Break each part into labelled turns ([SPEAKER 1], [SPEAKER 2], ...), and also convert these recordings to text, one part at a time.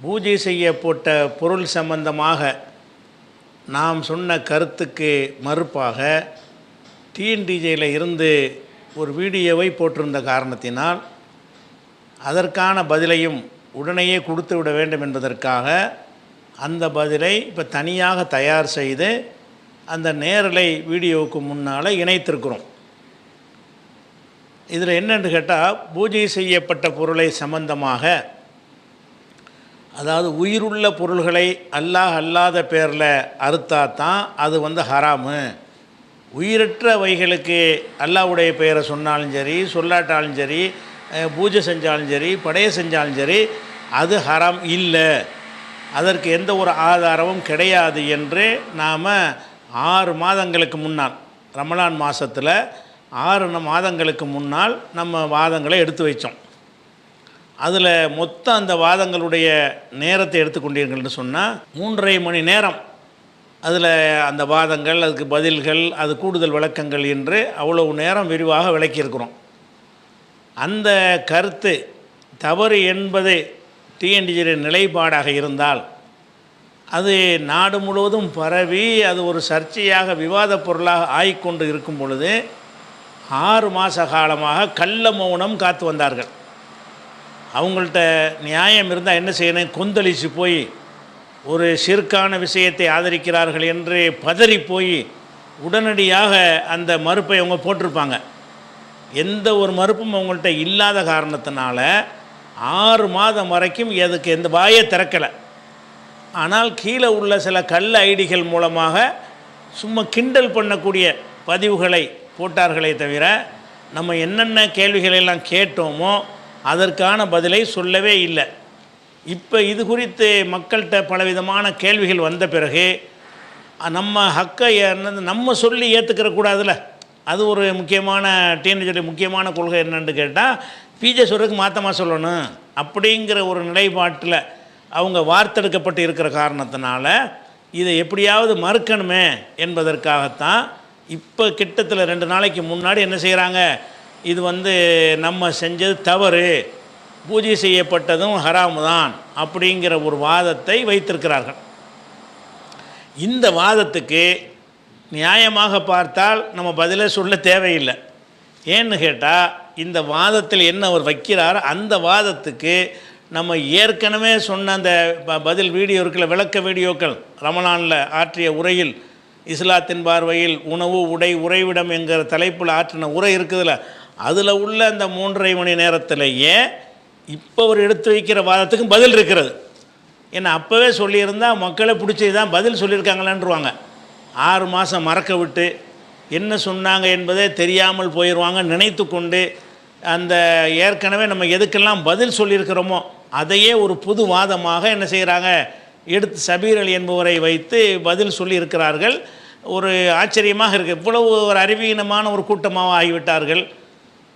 [SPEAKER 1] பூஜை செய்யப்பட்ட பொருள் சம்பந்தமாக நாம் சொன்ன கருத்துக்கு மறுப்பாக டிஎன்டிஜேயில் இருந்து ஒரு வீடியோவை போட்டிருந்த காரணத்தினால் அதற்கான பதிலையும் உடனேயே கொடுத்து விட வேண்டும் என்பதற்காக அந்த பதிலை இப்போ தனியாக தயார் செய்து அந்த நேரலை வீடியோவுக்கு முன்னால் இணைத்திருக்கிறோம். இதில் என்னென்னு கேட்டால், பூஜை செய்யப்பட்ட பொருளை சம்பந்தமாக, அதாவது உயிருள்ள பொருள்களை அல்லாத பேரில் அறுத்தா தான் அது ஹராமு. உயிரற்ற வைகளுக்கு அல்லாஹ்வுடைய பெயரை சொன்னாலும் சரி, சொல்லாட்டாலும் சரி, பூஜை செஞ்சாலும் சரி, படைய செஞ்சாலும் சரி, அது ஹராம் இல்லை, அதற்கு எந்த ஒரு ஆதாரமும் கிடையாது என்று நாம் 6 மாதங்களுக்கு முன்னால், ரமலான் மாதத்தில் 6 மாதங்களுக்கு முன்னால் நம்ம வாதங்களை எடுத்து வைத்தோம். அதில் மொத்தம் அந்த வாதங்களுடைய நேரத்தை எடுத்துக்கொண்டீர்கள்னு சொன்னால் 3.5 மணி நேரம் அதில் அந்த வாதங்கள், அதுக்கு பதில்கள், அது கூடுதல் விளக்கங்கள் என்று அவ்வளவு நேரம் விரிவாக விளக்கியிருக்கிறோம். அந்த கருத்து தவறு என்பது டிஎன்டிஜே நிலைப்பாடாக இருந்தால் அது நாடு முழுவதும் பரவி அது ஒரு சர்ச்சையாக விவாத பொருளாக ஆகிக்கொண்டு இருக்கும் பொழுது 6 மாத காலமாக கள்ள மௌனம் காத்து வந்தார்கள். அவங்கள்ட்ட நியாயம் இருந்தால் என்ன செய்யணும், கொந்தளிச்சு போய் ஒரு ஷிர்கான விஷயத்தை ஆதரிக்கிறார்கள் என்று பதறி போய் உடனடியாக அந்த மறுப்பை அவங்க போட்டிருப்பாங்க. எந்த ஒரு மறுப்பும் அவங்கள்ட்ட இல்லாத காரணத்தினால 6 மாதம் வரைக்கும் எதுக்கு எந்த வாயை திறக்கலை. ஆனால் கீழே உள்ள சில கள்ள ஐடிகள் மூலமாக சும்மா கிண்டல் பண்ணக்கூடிய பதிவுகளை போட்டார்களே தவிர நம்ம என்னென்ன கேள்விகளெல்லாம் கேட்டோமோ அதற்கான பதிலை சொல்லவே இல்லை. இப்போ இது குறித்து மக்கள்கிட்ட பலவிதமான கேள்விகள் வந்த பிறகு நம்ம ஹக்கை நம்ம சொல்லி ஏற்றுக்கிற கூடாதுல்ல. அது ஒரு முக்கியமான டிஎன்டிஜே முக்கியமான கொள்கை என்னன்னு கேட்டால், பிஜே சொல்கிறதுக்கு மாற்றமாக சொல்லணும் அப்படிங்கிற ஒரு நிலைப்பாட்டில் அவங்க வார்த்தெடுக்கப்பட்டு இருக்கிற காரணத்தினால இதை எப்படியாவது மறுக்கணுமே என்பதற்காகத்தான் இப்போ கிட்டத்தில் 2 நாளைக்கு முன்னாடி என்ன செய்கிறாங்க, இது நம்ம செஞ்சது தவறு, பூஜை செய்யப்பட்டதும் ஹராமு தான் அப்படிங்கிற ஒரு வாதத்தை வைத்திருக்கிறார்கள். இந்த வாதத்துக்கு நியாயமாக பார்த்தால் நம்ம பதிலை சொல்ல தேவையில்லை. ஏன்னு கேட்டால், இந்த வாதத்தில் என்ன அவர் வைக்கிறார், அந்த வாதத்துக்கு நம்ம ஏற்கனவே சொன்ன அந்த பதில் வீடியோ இருக்குல்ல, விளக்க வீடியோக்கள், ரமலானில் ஆற்றிய உரையில் இஸ்லாத்தின் பார்வையில் உணவு உடை உறைவிடம் என்கிற தலைப்பில் ஆற்றின உரை இருக்குதுல்ல, அதில் உள்ள அந்த 3.5 மணி நேரத்திலேயே இப்போ அவர் எடுத்து வைக்கிற வாதத்துக்கும் பதில் இருக்கிறது. ஏன்னா அப்போவே சொல்லியிருந்தால் மக்களை பிடிச்சி தான் பதில் சொல்லியிருக்காங்களான்ருவாங்க. 6 மாதம் மறக்க விட்டு என்ன சொன்னாங்க என்பதே தெரியாமல் போயிடுவாங்க நினைத்து கொண்டு, அந்த ஏற்கனவே நம்ம எதுக்கெல்லாம் பதில் சொல்லியிருக்கிறோமோ அதையே ஒரு புது வாதமாக என்ன செய்கிறாங்க, எடுத்து சபீர் அலி என்பவரை வைத்து பதில் சொல்லியிருக்கிறார்கள். ஒரு ஆச்சரியமாக இருக்குது. இவ்வளவு ஒரு அறிவீனமான ஒரு கூட்டமாக ஆகிவிட்டார்கள்.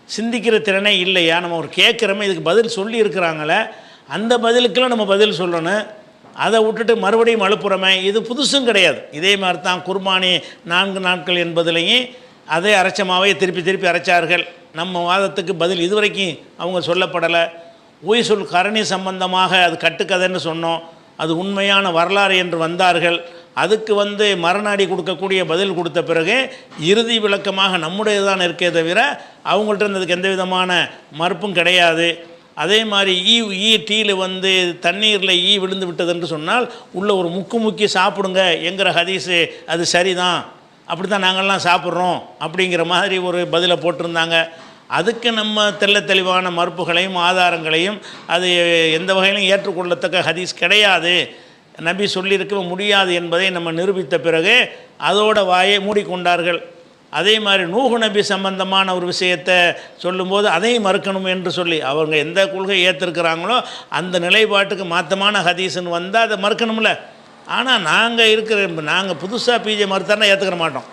[SPEAKER 1] சிந்திக்கிற திறனே இல்லையா, நம்ம ஒரு கேட்குறோமே, இதுக்கு பதில் சொல்லியிருக்கிறாங்களே, அந்த பதிலுக்கெல்லாம் நம்ம பதில் சொல்லணும். அதை விட்டுட்டு மறுபடியும் அழுப்புறமே, இது புதுசும் கிடையாது. இதே மாதிரி தான் குர்பானி 4 நாட்கள் என்பதிலையும் அதே அரைச்சமாகவே திருப்பி அரைச்சார்கள். நம்ம வாதத்துக்கு பதில் இதுவரைக்கும் அவங்க சொல்லப்படலை. உய்சுல் கரணி சம்பந்தமாக அது கட்டுக்கதைன்னு சொன்னோம், அது உண்மையான வரலாறு என்று வந்தார்கள். அதுக்கு மரணாடி கொடுக்கக்கூடிய பதில் கொடுத்த பிறகு இறுதி விளக்கமாக நம்முடையது தான் இருக்கே தவிர அவங்கள்ட்ட இருந்ததுக்கு எந்த விதமான மறுப்பும் கிடையாது. அதே மாதிரி டீயில் தண்ணீரில் விழுந்து விட்டதுன்னு சொன்னால் உள்ள ஒரு முக்கி சாப்பிடுங்க என்கிற ஹதீஸு அது சரிதான், அப்படி தான் நாங்கள்லாம் சாப்பிட்றோம் அப்படிங்கிற மாதிரி ஒரு பதிலை போட்டிருந்தாங்க. அதுக்கு நம்ம தெளிவான மறுப்புகளையும் ஆதாரங்களையும் அது எந்த வகையிலும் ஏற்றுக்கொள்ளத்தக்க ஹதீஸ் கிடையாது, நபி சொல்லியிருக்க முடியாது என்பதை நம்ம நிரூபித்த பிறகு அதோட வாயை மூடிக்கொண்டார்கள். அதே மாதிரி நூஹ் நபி சம்பந்தமான ஒரு விஷயத்தை சொல்லும்போது அதையும் மறுக்கணும் என்று சொல்லி அவங்க எந்த கொள்கை ஏற்றிருக்கிறாங்களோ அந்த நிலைப்பாட்டுக்கு மாற்றமான ஹதீஸ்ன்னு வந்தால் அதை மறுக்கணும்ல. ஆனால் நாங்கள் புதுசாக பிஜே மறுத்தானா ஏற்றுக்கிற மாட்டோம்.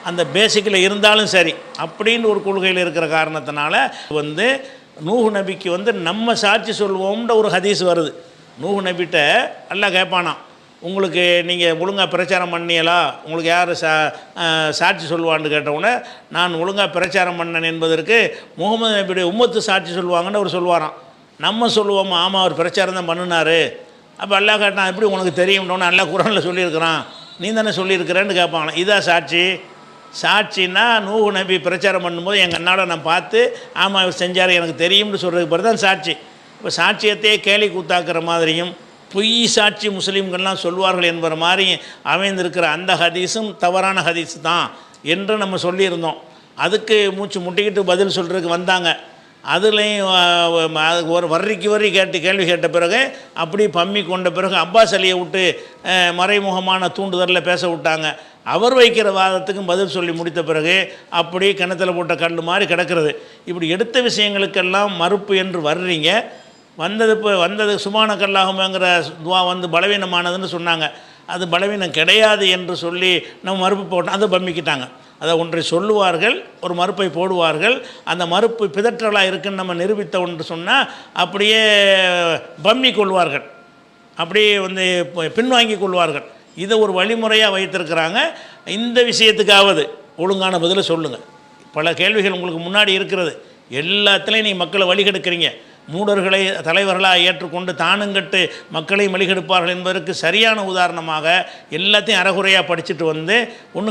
[SPEAKER 1] அந்த பேசிக்கில் இருந்தாலும் சரி அப்படின்னு ஒரு கொள்கையில் இருக்கிற காரணத்தினால நூஹ் நபிக்கு நம்ம சாட்சி சொல்லுவோம்ன்ற ஒரு ஹதீஸ் வருது. நூஹ் நபிட்ட அல்லாஹ் கேட்பானா, உங்களுக்கு நீங்கள் ஒழுங்காக பிரச்சாரம் பண்ணியலா, உங்களுக்கு யார் சாட்சி சொல்லுவான்னு கேட்டவுடனே நான் ஒழுங்காக பிரச்சாரம் பண்ணேன் என்பதற்கு முகமது நபியுடைய உம்மத்து சாட்சி சொல்லுவாங்கன்னு அவர் சொல்லுவாராம். நம்ம சொல்லுவோம், ஆமாம் அவர் பிரச்சாரம் தான் பண்ணினார் அப்போ அல்லாஹ் கேட்டான், எப்படி உனக்கு தெரியும்னு அல்லாஹ் குர்ஆனில் சொல்லியிருக்கிறான், நீ தானே சொல்லியிருக்கிறேன்னு கேட்பாங்களே. இதான் சாட்சி. சாட்சின்னா நூஹ் நபி பிரச்சாரம் பண்ணும்போது எங்கள் அண்ணாட நான் பார்த்து ஆமாம் இவர் செஞ்சார் எனக்கு தெரியும்னு சொல்கிறதுக்கு பிறகு தான் சாட்சி. இப்போ சாட்சியத்தையே கேலி கூத்தாக்குற மாதிரியும் பொய் சாட்சி முஸ்லீம்கள்லாம் சொல்வார்கள் என்பது மாதிரி அமைந்திருக்கிற அந்த ஹதீஸும் தவறான ஹதீஸ் தான் என்று நம்ம சொல்லியிருந்தோம். அதுக்கு மூச்சு முட்டிக்கிட்டு பதில் சொல்கிறதுக்கு வந்தாங்க. அதுலேயும் ஒரு வர்றி கேள்வி கேட்ட பிறகு அப்படி பம்மி கொண்ட பிறகு அப்பாஸ் அலியை விட்டு மறைமுகமான தூண்டுதலில் பேச விட்டாங்க. அவர் வைக்கிற வாதத்துக்கும் பதில் சொல்லி முடித்த பிறகு அப்படி கிணத்துல போட்ட கல் மாதிரி கிடக்கிறது. இப்படி எடுத்த விஷயங்களுக்கெல்லாம் மறுப்பு என்று வர்றீங்க. வந்தது சுமான கல்லாகுமேங்கிற துவா பலவீனமானதுன்னு சொன்னாங்க. அது பலவீனம் கிடையாது என்று சொல்லி நம்ம மறுப்பு போட்டோம். அதை பம்மிக்கிட்டாங்க. அதை ஒன்றை சொல்லுவார்கள், ஒரு மறுப்பை போடுவார்கள். அந்த மறுப்பு பிதற்றலாக இருக்குன்னு நம்ம நிரூபித்த ஒன்று சொன்னால் அப்படியே பம்மி கொள்வார்கள், அப்படியே பின்வாங்கி கொள்வார்கள். இதை ஒரு வழிமுறையாக வைத்திருக்கிறாங்க. இந்த விஷயத்துக்காவது ஒழுங்கான பதிலை சொல்லுங்கள். பல கேள்விகள் உங்களுக்கு முன்னாடி இருக்கிறது. எல்லாத்துலேயும் நீங்கள் மக்களை வழிகெடுக்கிறீங்க. மூடர்களை தலைவர்களாக ஏற்றுக்கொண்டு தானுங்கட்டு மக்களை வழிகெடுப்பார்கள் என்பதற்கு சரியான உதாரணமாக எல்லாத்தையும் அறகுறையாக படிச்சுட்டு ஒன்று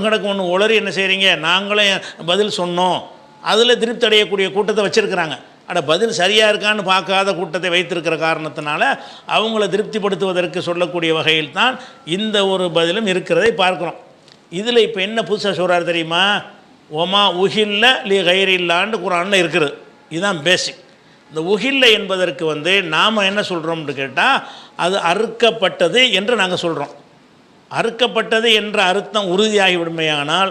[SPEAKER 1] கிடக்கு ஒன்று உளறி என்ன செய்கிறீங்க, நாங்களே பதில் சொன்னோம், அதில் திருப்தி அடையக்கூடிய கூட்டத்தை வச்சுருக்கிறாங்க. பதில் சரியாக இருக்கான்னு பார்க்காத கூட்டத்தை வைத்திருக்கிற காரணத்தினால அவங்கள திருப்திப்படுத்துவதற்கு சொல்லக்கூடிய வகையில் தான் இந்த ஒரு பதிலும் இருக்கிறதை பார்க்குறோம். இதில் இப்போ என்ன புதுசாக சொல்கிறார் தெரியுமா? ஒமா உஹில்ல லி கைரில்லான்னு குர்ஆனில் இருக்கிறது. இதுதான் பேசிக். இந்த உஹில்ல என்பதற்கு நாம் என்ன சொல்கிறோம்னு கேட்டால் அது அறுக்கப்பட்டது என்று நாங்கள் சொல்கிறோம். அறுக்கப்பட்டது என்ற அர்த்தம் உறுதியாகிவிடுமையானால்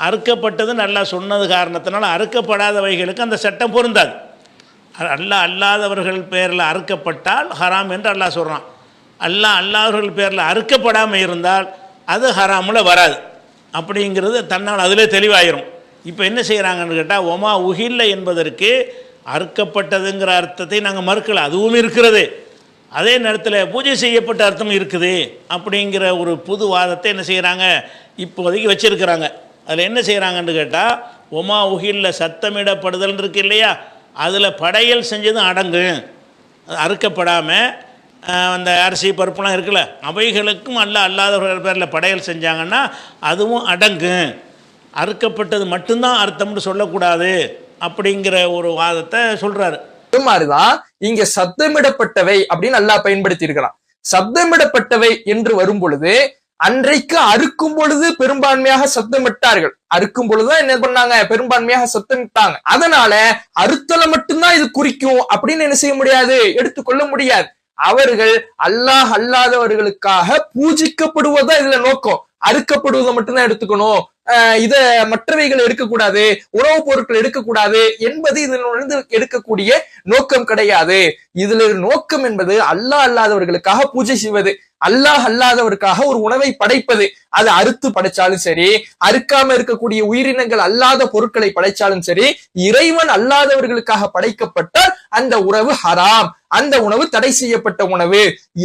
[SPEAKER 1] அறுக்கப்பட்டதுன்னு அல்லாஹ் சொன்னது காரணத்தினால அறுக்கப்படாதவைகளுக்கு அந்த சட்டம் பொருந்தாது. அல்லாதவர்கள் பேரில் அறுக்கப்பட்டால் ஹராம் என்று அல்லாஹ் சொல்கிறான். அல்லாதவர்கள் பேரில் அறுக்கப்படாமல் இருந்தால் அது ஹராமில் வராது அப்படிங்கிறது தன்னால் அதிலே தெளிவாயிரும். இப்போ என்ன செய்கிறாங்கன்னு கேட்டால் ஒமா உஹில்ல என்பதற்கு அறுக்கப்பட்டதுங்கிற அர்த்தத்தை நாங்கள் மறுக்கலை, அதுவும் இருக்கிறது. அதே நேரத்தில் பூஜை செய்யப்பட்ட அர்த்தம் இருக்குது அப்படிங்கிற ஒரு புது வாதத்தை என்ன செய்கிறாங்க இப்போதைக்கு வச்சுருக்கிறாங்க. அதில் என்ன செய்கிறாங்கன்னு கேட்டால் ஒமா உஹில்ல சத்தமிடப்படுதல் இருக்கு இல்லையா, அதில் படையல் செஞ்சதும் அடங்கு. அறுக்கப்படாமல் அந்த அரிசி பருப்புலாம் இருக்குல்ல, அவைகளுக்கும் அல்லாதவர்கள் பேரில் படையல் செஞ்சாங்கன்னா அதுவும் அடங்கு. அறுக்கப்பட்டது மட்டும்தான் அர்த்தம்னு சொல்லக்கூடாது அப்படிங்கிற ஒரு வாதத்தை சொல்றாரு.
[SPEAKER 2] இது மாதிரிதான் இங்க சப்தமிடப்பட்டவை அப்படின்னு அல்லாஹ் பயன்படுத்தி இருக்கிறான். சப்தமிடப்பட்டவை என்று வரும் பொழுது அன்றைக்கு அறுக்கும் பொழுது பெரும்பான்மையாக சப்தமிட்டார்கள். அறுக்கும் பொழுதுதான் என்ன பண்ணாங்க, பெரும்பான்மையாக சப்தமிட்டாங்க. அதனால அறுத்தலை மட்டும்தான் இது குறிக்கும் அப்படின்னு என்ன செய்ய முடியாது, எடுத்துக்கொள்ள முடியாது. அவர்கள் அல்லாஹ் அல்லாதவர்களுக்காக பூஜிக்கப்படுவதா இதுல நோக்கம். அறுக்கப்படுவதை மட்டும்தான் எடுத்துக்கணும், இத மற்றவைகள் எடுக்கக்கூடாது, உணவுப் பொருட்கள் எடுக்கக்கூடாது என்பது இதிலிருந்து எடுக்கக்கூடிய நோக்கம் கிடையாது. இதுல நோக்கம் என்பது அல்லாஹ் அல்லாதவர்களுக்காக பூஜை செய்வது, அல்லாஹ் அல்லாதவருக்காக ஒரு உணவை படைப்பது. அது அறுத்து படைச்சாலும் சரி, அறுக்காம இருக்கக்கூடிய உயிரினங்கள் அல்லாத பொருட்களை படைச்சாலும் சரி, இறைவன் அல்லாதவர்களுக்காக படைக்கப்பட்டால் அந்த உணவு ஹராம், அந்த உணவு தடை செய்யப்பட்ட உணவு